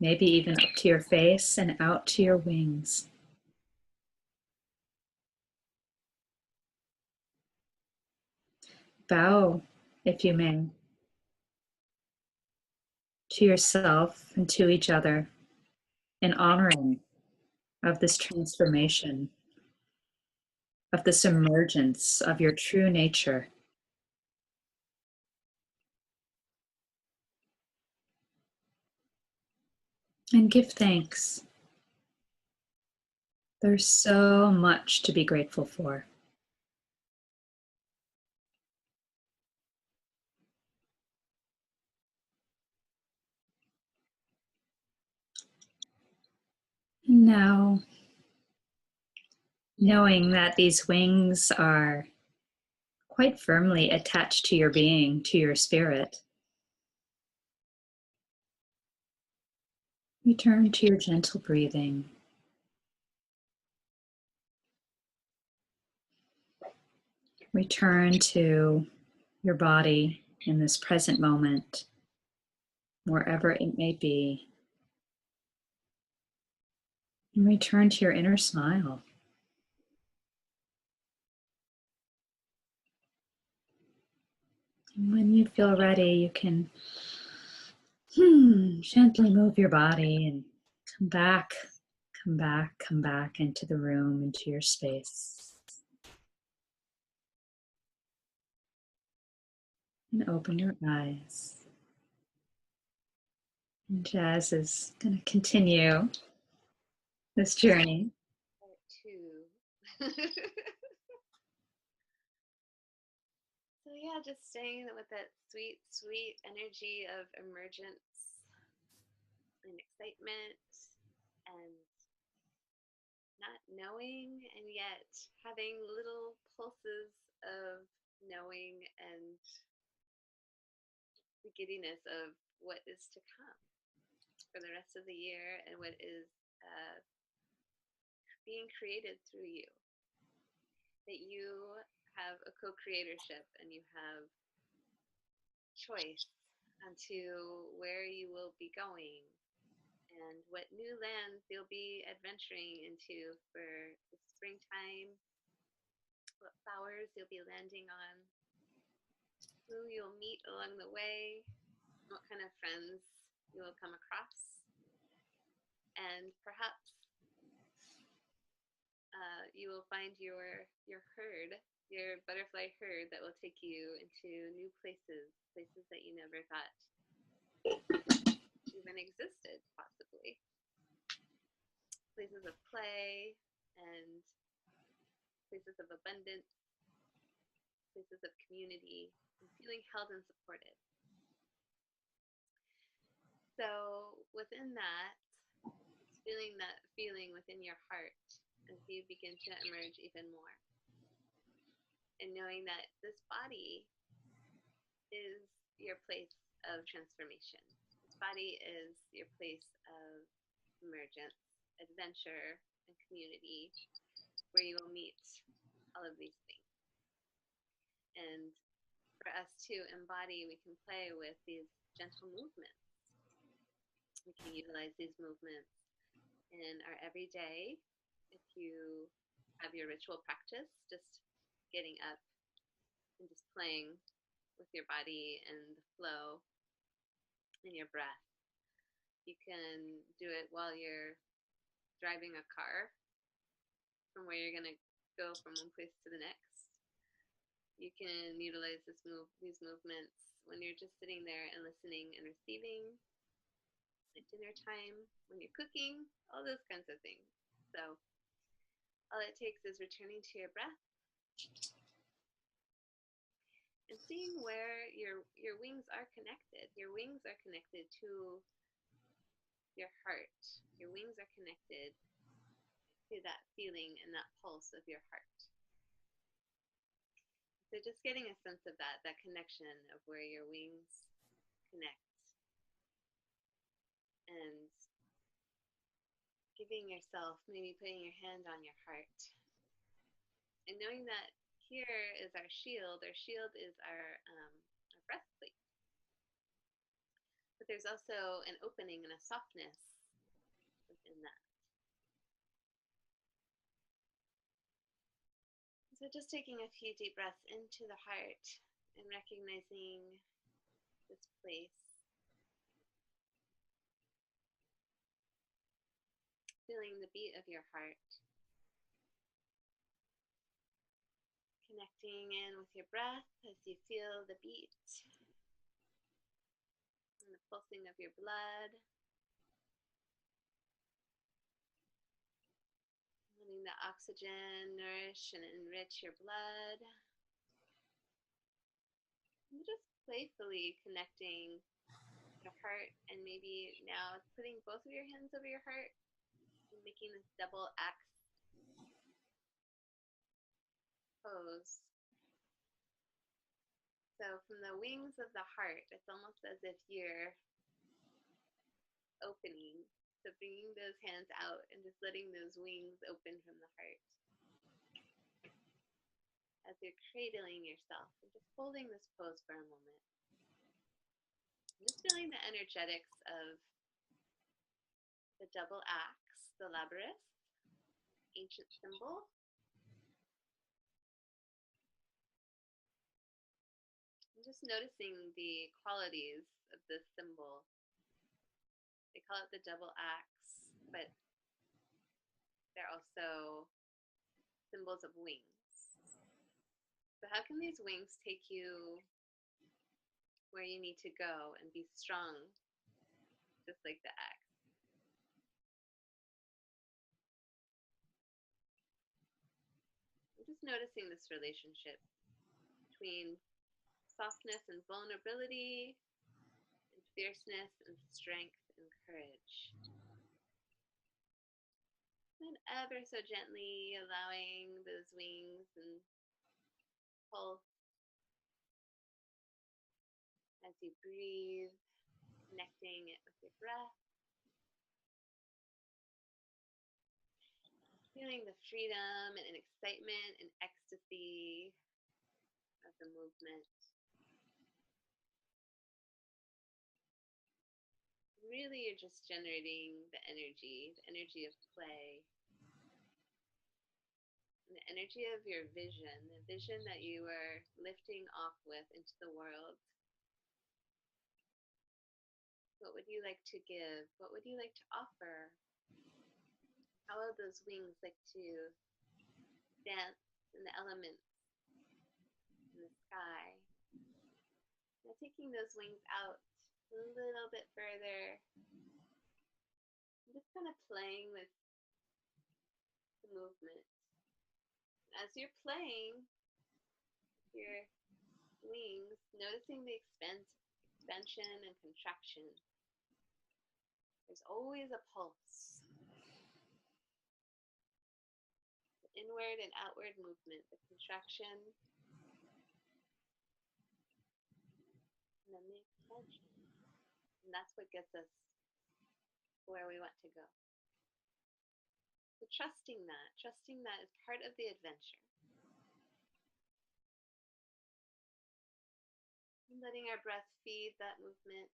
Speaker 2: Maybe even up to your face and out to your wings. Bow, if you may, to yourself and to each other in honoring of this transformation, of this emergence of your true nature. And give thanks. There's so much to be grateful for. And now, knowing that these wings are quite firmly attached to your being, to your spirit, return to your gentle breathing. Return to your body in this present moment, wherever it may be. And return to your inner smile. And when you feel ready, you can gently move your body and come back, come back into the room, into your space. And open your eyes. And Jazz is going to continue this journey.
Speaker 1: Part two. So yeah, just staying with that sweet, sweet energy of emergence and excitement and not knowing and yet having little pulses of knowing and the giddiness of what is to come for the rest of the year and what is being created through you. That you have a co-creatorship and you have choice onto where you will be going and what new lands you'll be adventuring into for the springtime, what flowers you'll be landing on, who you'll meet along the way, what kind of friends you will come across, and perhaps you will find your herd, your butterfly herd that will take you into new places, places that you never thought even existed, possibly. Places of play and places of abundance. places of community, and feeling held and supported. So within that, feeling that feeling within your heart as you begin to emerge even more. And knowing that this body is your place of transformation. This body is your place of emergence, adventure, and community, where you will meet all of these things. And for us to embody, we can play with these gentle movements. We can utilize these movements in our everyday. If you have your ritual practice, just getting up and just playing with your body and the flow and your breath. You can do it while you're driving a car from where you're going to go from one place to the next. You can utilize these movements when you're just sitting there and listening and receiving, at dinner time, when you're cooking, all those kinds of things. So all it takes is returning to your breath and seeing where your wings are connected. Your wings are connected to your heart. Your wings are connected to that feeling and that pulse of your heart. So just getting a sense of that connection of where your wings connect. And giving yourself, maybe putting your hand on your heart. And knowing that here is our shield. Our shield is our breastplate. But there's also an opening and a softness within that. So just taking a few deep breaths into the heart and recognizing this place. Feeling the beat of your heart. Connecting in with your breath as you feel the beat and the pulsing of your blood. Letting the oxygen nourish and enrich your blood. And just playfully connecting your heart, and maybe now putting both of your hands over your heart and making this double axe pose. So from the wings of the heart, it's almost as if you're opening. So bringing those hands out and just letting those wings open from the heart. As you're cradling yourself and just holding this pose for a moment. And just feeling the energetics of the double axe, the labyrinth, ancient symbol. And just noticing the qualities of this symbol. They call it the double axe, but they're also symbols of wings. So how can these wings take you where you need to go and be strong, just like the axe? I'm just noticing this relationship between softness and vulnerability, and fierceness and strength and courage. And ever so gently allowing those wings and pulse as you breathe, connecting it with your breath. Feeling the freedom and excitement and ecstasy of the movement. Really, you're just generating the energy of play, and the energy of your vision, the vision that you are lifting off with into the world. What would you like to give? What would you like to offer? How will those wings like to dance in the elements, in the sky? Now taking those wings out a little bit further, just kind of playing with the movement. As you're playing, your wings, noticing the expansion and contraction. There's always a pulse. The inward and outward movement, the contraction, and then the expansion. And that's what gets us where we want to go. So trusting that is part of the adventure. And letting our breath feed that movement.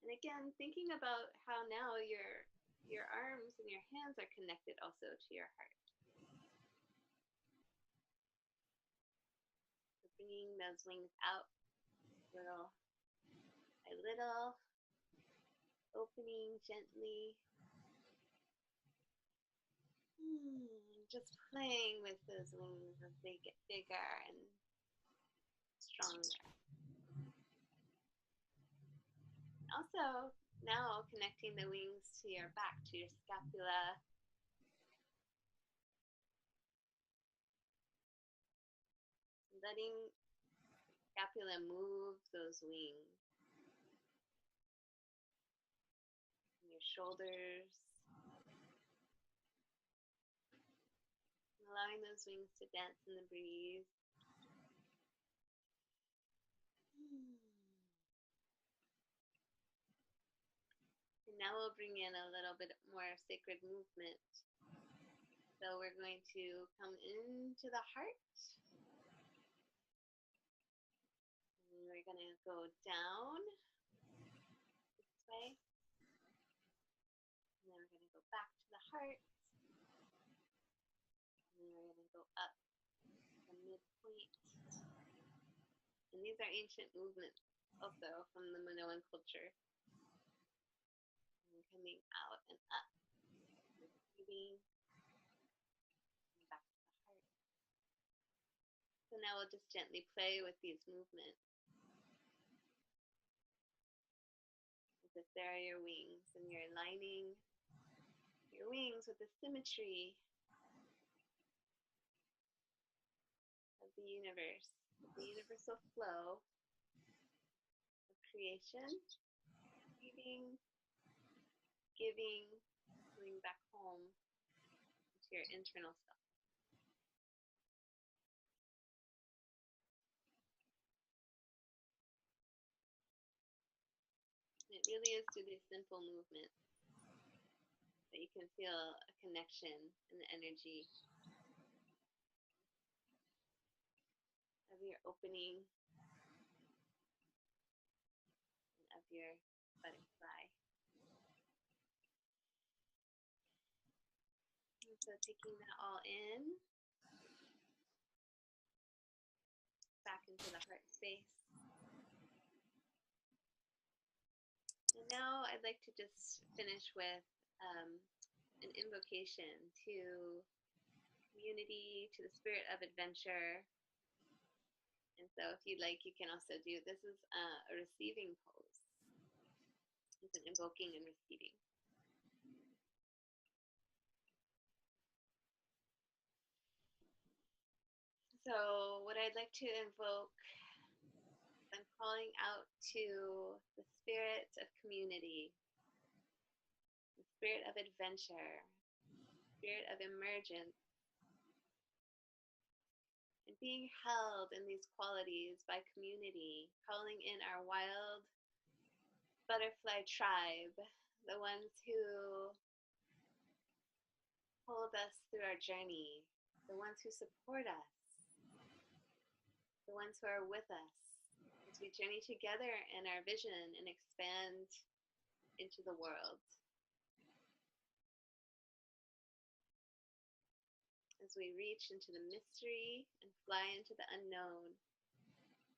Speaker 1: And again, thinking about how now your arms and your hands are connected also to your heart. So bringing those wings out little by little, opening gently. Just playing with those wings as they get bigger and stronger. Also, now connecting the wings to your back, to your scapula. Letting scapula move those wings. And your shoulders. Allowing those wings to dance in the breeze. And now we'll bring in a little bit more sacred movement. So we're going to come into the heart. And we're going to go down this way. And then we're going to go back to the heart. And then we're going to go up the midpoint. And these are ancient movements also from the Minoan culture. And coming out and up. Breathing. And back to the heart. So now we'll just gently play with these movements. As if there are your wings, and you're aligning your wings with the symmetry of the universal flow of creation, breathing, giving, coming back home to your internal self. It really is through these simple movements that you can feel a connection in the energy of your opening and of your butterfly. And so taking that all in, back into the heart space. And now I'd like to just finish with an invocation to community, to the spirit of adventure. And so if you'd like, you can also do, this is a receiving pose. It's an invoking and receiving. So what I'd like to invoke, I'm calling out to the spirit of community, the spirit of adventure, spirit of emergence, and being held in these qualities by community, calling in our wild butterfly tribe, the ones who hold us through our journey, the ones who support us, the ones who are with us as we journey together in our vision and expand into the world. As we reach into the mystery and fly into the unknown,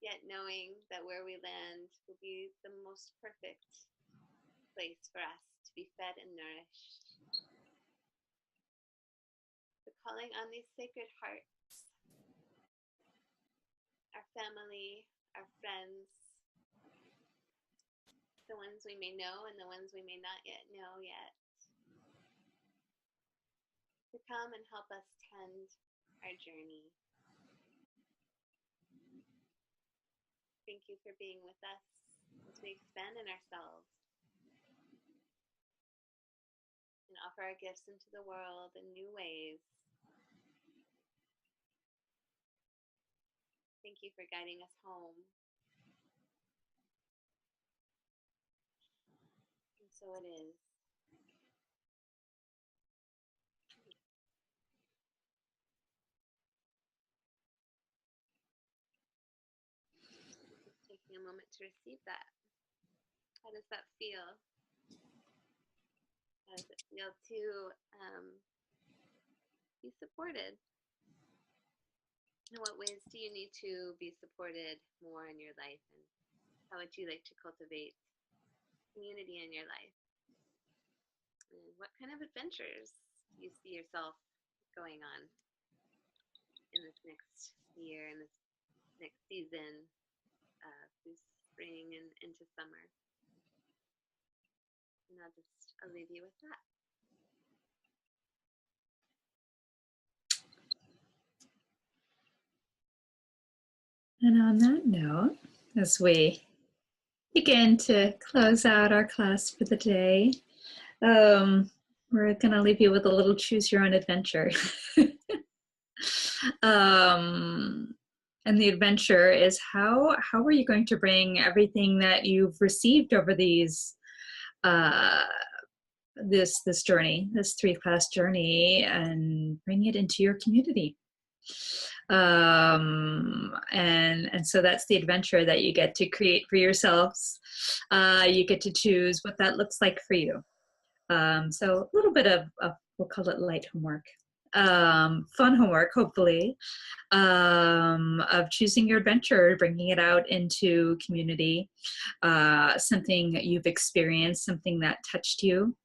Speaker 1: yet knowing that where we land will be the most perfect place for us to be fed and nourished. So calling on these sacred hearts, our family, our friends, the ones we may know and the ones we may not yet know yet, to come and help us tend our journey. Thank you for being with us as we expand in ourselves and offer our gifts into the world in new ways. Thank you for guiding us home. And so it is. Taking a moment to receive that. How does that feel? How does it feel to be supported? In what ways do you need to be supported more in your life? And how would you like to cultivate community in your life? And what kind of adventures do you see yourself going on in this next year, in this next season, through spring and into summer? And I'll leave you with that.
Speaker 2: And on that note, as we begin to close out our class for the day, we're going to leave you with a little choose your own adventure. And the adventure is how are you going to bring everything that you've received over these this journey, this 3-class journey, and bring it into your community. And so that's the adventure that you get to create for yourselves. You get to choose what that looks like for you. So a little bit of we'll call it light homework, fun homework, hopefully, of choosing your adventure, bringing it out into community, something that you've experienced, something that touched you,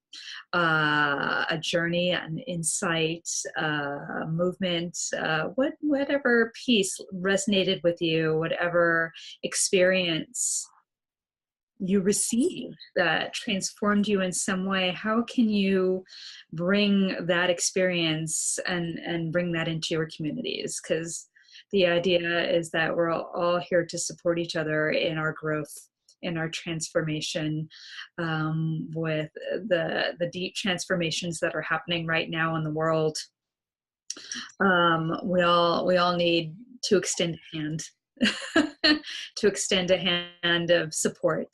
Speaker 2: a journey, an insight, a movement, whatever piece resonated with you, whatever experience you received that transformed you in some way. How can you bring that experience and bring that into your communities? Because the idea is that we're all here to support each other in our growth, in our transformation, with the deep transformations that are happening right now in the world. We all need to extend a hand. To extend a hand of support.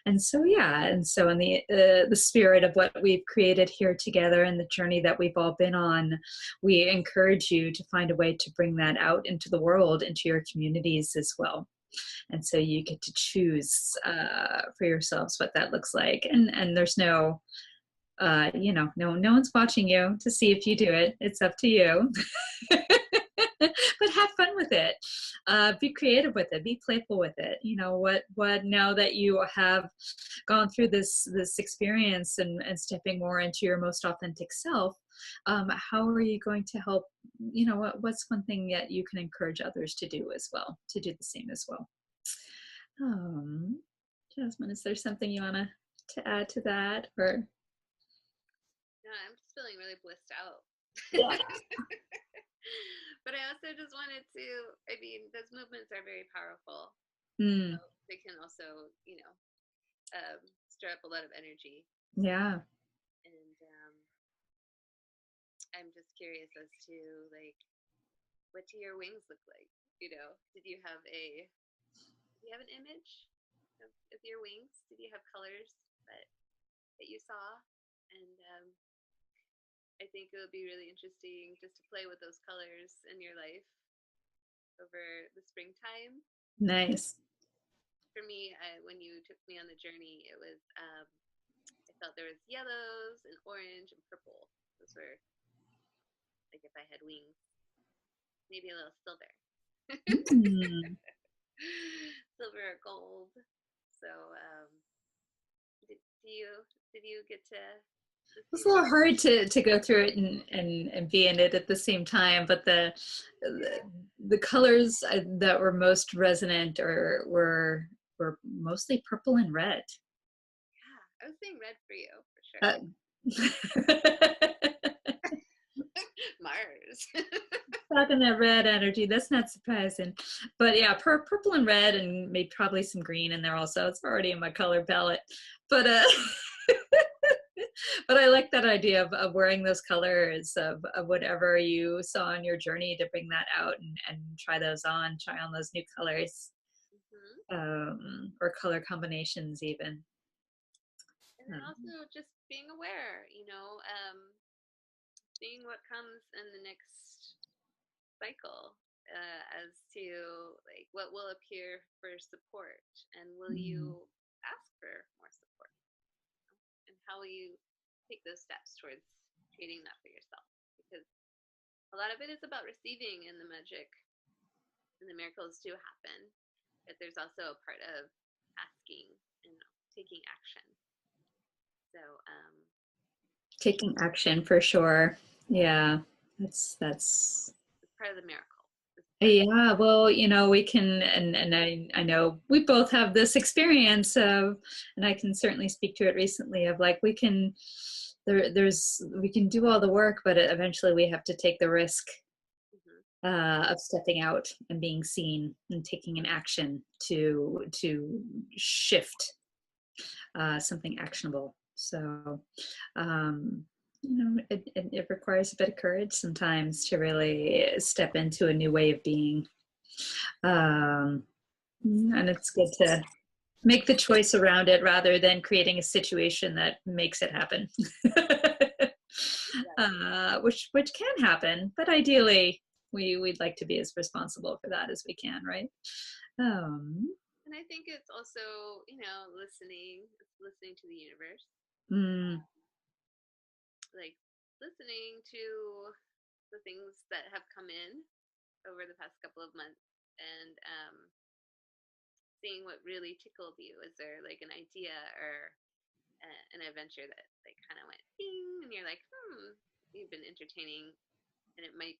Speaker 2: And so in the spirit of what we've created here together and the journey that we've all been on, we encourage you to find a way to bring that out into the world, into your communities as well. And so you get to choose for yourselves what that looks like. And there's no one's watching you to see if you do it. It's up to you. But have fun with it. Be creative with it. Be playful with it. Now that you have gone through this experience and stepping more into your most authentic self, how are you going to help? What's one thing that you can encourage others to do as well, to do the same as well? Jasmine, is there something you want to add to that, or?
Speaker 1: No, I'm just feeling really blissed out.
Speaker 2: Yeah.
Speaker 1: But I also just wanted to, those movements are very powerful.
Speaker 2: So
Speaker 1: they can also, stir up a lot of energy.
Speaker 2: Yeah.
Speaker 1: And I'm just curious as to, what do your wings look like? Did you have an image of your wings? Did you have colors that you saw? And I think it would be really interesting just to play with those colors in your life over the springtime.
Speaker 2: Nice.
Speaker 1: For me, when you took me on the journey, it was, I felt there was yellows and orange and purple. Those were, if I had wings, maybe a little silver. Silver or gold. So, did you get to?
Speaker 2: It's a little hard to go through it and be in it at the same time, but the colors that were most resonant were mostly purple and red.
Speaker 1: Yeah, I was saying red for you, for sure. Mars.
Speaker 2: back in that red energy. That's not surprising. But yeah, purple and red, and maybe probably some green in there also. It's already in my color palette. But but I like that idea of wearing those colors of whatever you saw on your journey, to bring that out and try on those new colors,
Speaker 1: Hmm.
Speaker 2: or color combinations even.
Speaker 1: And then also just being aware, seeing what comes in the next cycle, as to like what will appear for support, and will
Speaker 2: Mm,
Speaker 1: you ask for more support, and how will you take those steps towards creating that for yourself, because a lot of it is about receiving, and the magic and the miracles do happen, but there's also a part of asking and taking action. So
Speaker 2: taking action for sure. Yeah, that's
Speaker 1: it's part of the miracle.
Speaker 2: yeah. Well, we can, and I know we both have this experience of, and I can certainly speak to it recently, of like we can do all the work, but eventually we have to take the risk
Speaker 1: Mm-hmm.
Speaker 2: of stepping out and being seen and taking an action to shift something actionable. So, it requires a bit of courage sometimes to really step into a new way of being. Um, and it's good to make the choice around it rather than creating a situation that makes it happen.
Speaker 1: Exactly.
Speaker 2: Which can happen, but ideally we'd like to be as responsible for that as we can, right? Um,
Speaker 1: And I think it's also, listening, it's listening to the universe,
Speaker 2: mm,
Speaker 1: like listening to the things that have come in over the past couple of months, and seeing what really tickled you. Is there like an idea or an adventure that like kind of went ding, and you're like, you've been entertaining, and it might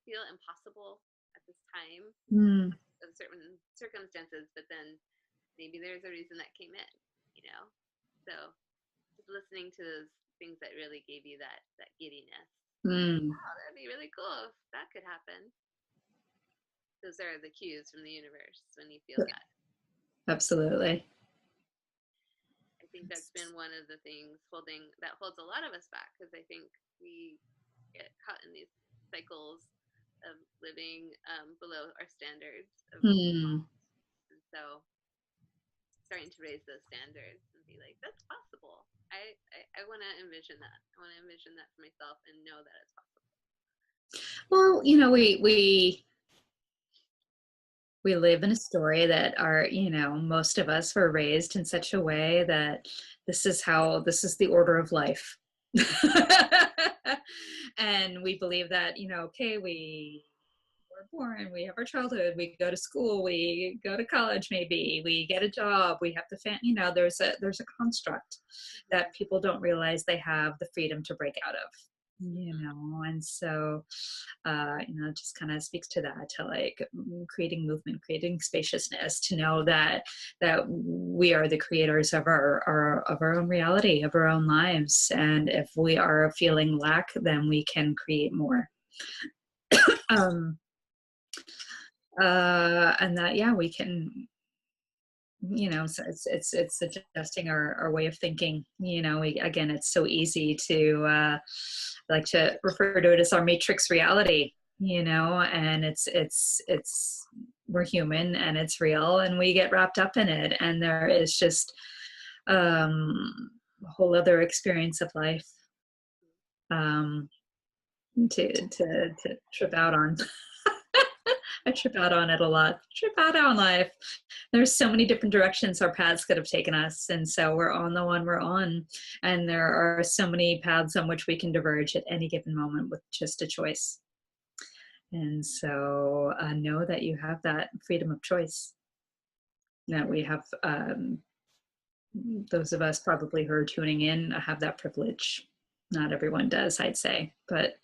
Speaker 1: feel impossible at this time
Speaker 2: mm.
Speaker 1: of certain circumstances, but then maybe there's a reason that came in, you know? So just listening to those things that really gave you that giddiness. Like,
Speaker 2: Mm,
Speaker 1: wow, that'd be really cool if that could happen. Those are the cues from the universe when you feel that.
Speaker 2: absolutely.
Speaker 1: I think that's been one of the things that holds a lot of us back, because I think we get caught in these cycles of living below our standards of,
Speaker 2: Mm.
Speaker 1: and so starting to raise those standards and be like, that's possible. I want to envision that. I want to envision that for myself and know that it's possible.
Speaker 2: Well, we live in a story that most of us were raised in such a way that this is the order of life. And we believe that, okay, we're born, we have our childhood, we go to school, we go to college, maybe we get a job, we have there's a construct that people don't realize they have the freedom to break out of, and so it just kind of speaks to that, to like creating movement, creating spaciousness, to know that we are the creators of our own reality, of our own lives, and if we are feeling lack, then we can create more. um and that, yeah, we can, so it's adjusting our way of thinking. Again, it's so easy to like to refer to it as our matrix reality, and it's we're human and it's real, and we get wrapped up in it, and there is just a whole other experience of life um to trip out on. I trip out on it a lot. Trip out on life. There's so many different directions our paths could have taken us, and so we're on the one we're on. And there are so many paths on which we can diverge at any given moment with just a choice. And so know that you have that freedom of choice. That we have, those of us probably who are tuning in have that privilege. Not everyone does, I'd say, but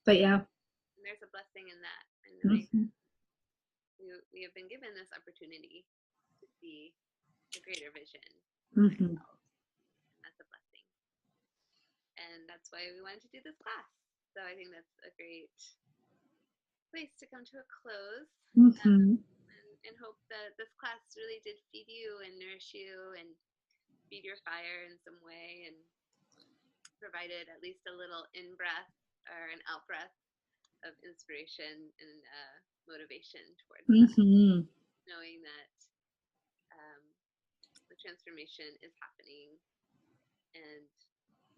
Speaker 2: yeah.
Speaker 1: And there's a blessing in that, and knowing
Speaker 2: Mm-hmm.
Speaker 1: we have been given this opportunity to see the greater vision in
Speaker 2: Mm-hmm.
Speaker 1: ourselves, and that's a blessing. And that's why we wanted to do this class. So I think that's a great place to come to a close.
Speaker 2: Mm-hmm.
Speaker 1: And hope that this class really did feed you and nourish you and feed your fire in some way and provided at least a little in breath or an out breath of inspiration and motivation towards that,
Speaker 2: Mm-hmm.
Speaker 1: knowing that um, the transformation is happening and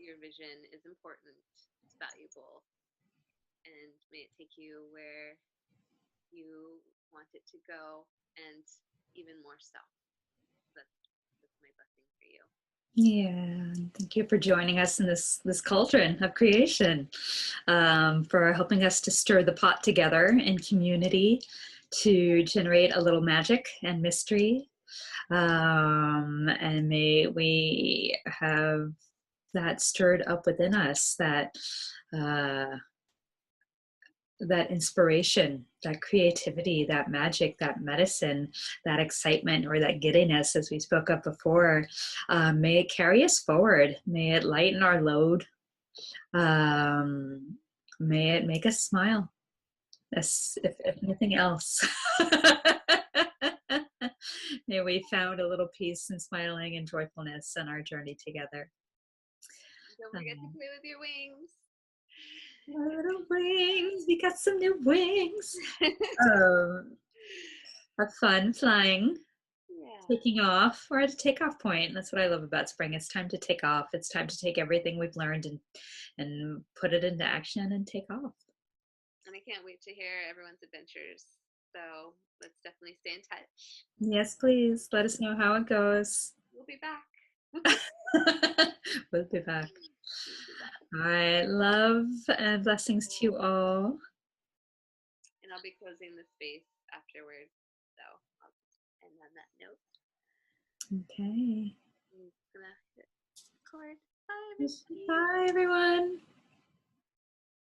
Speaker 1: your vision is important, it's valuable, and may it take you where you want it to go and even more so. That's my blessing for you.
Speaker 2: Yeah, thank you for joining us in this cauldron of creation, for helping us to stir the pot together in community to generate a little magic and mystery. And may we have that stirred up within us, uh, that inspiration, that creativity, that magic, that medicine, that excitement, or that giddiness, as we spoke of before. May it carry us forward. May it lighten our load. May it make us smile, if nothing else. May we found a little peace and smiling and joyfulness on our journey together.
Speaker 1: Don't forget to play with your wings.
Speaker 2: Our little wings, we got some new wings. Have fun flying, taking off. We're at a takeoff point. That's what I love about spring. It's time to take off. It's time to take everything we've learned and put it into action and take off.
Speaker 1: And I can't wait to hear everyone's adventures. So let's definitely stay in touch.
Speaker 2: Yes, please. Let us know how it goes.
Speaker 1: We'll be back.
Speaker 2: We'll be back. All right. Love and blessings to you all.
Speaker 1: And I'll be closing the space afterwards. So I'll end on that note.
Speaker 2: Okay.
Speaker 1: I'm just gonna hit record. Bye, everybody.
Speaker 2: Bye, everyone.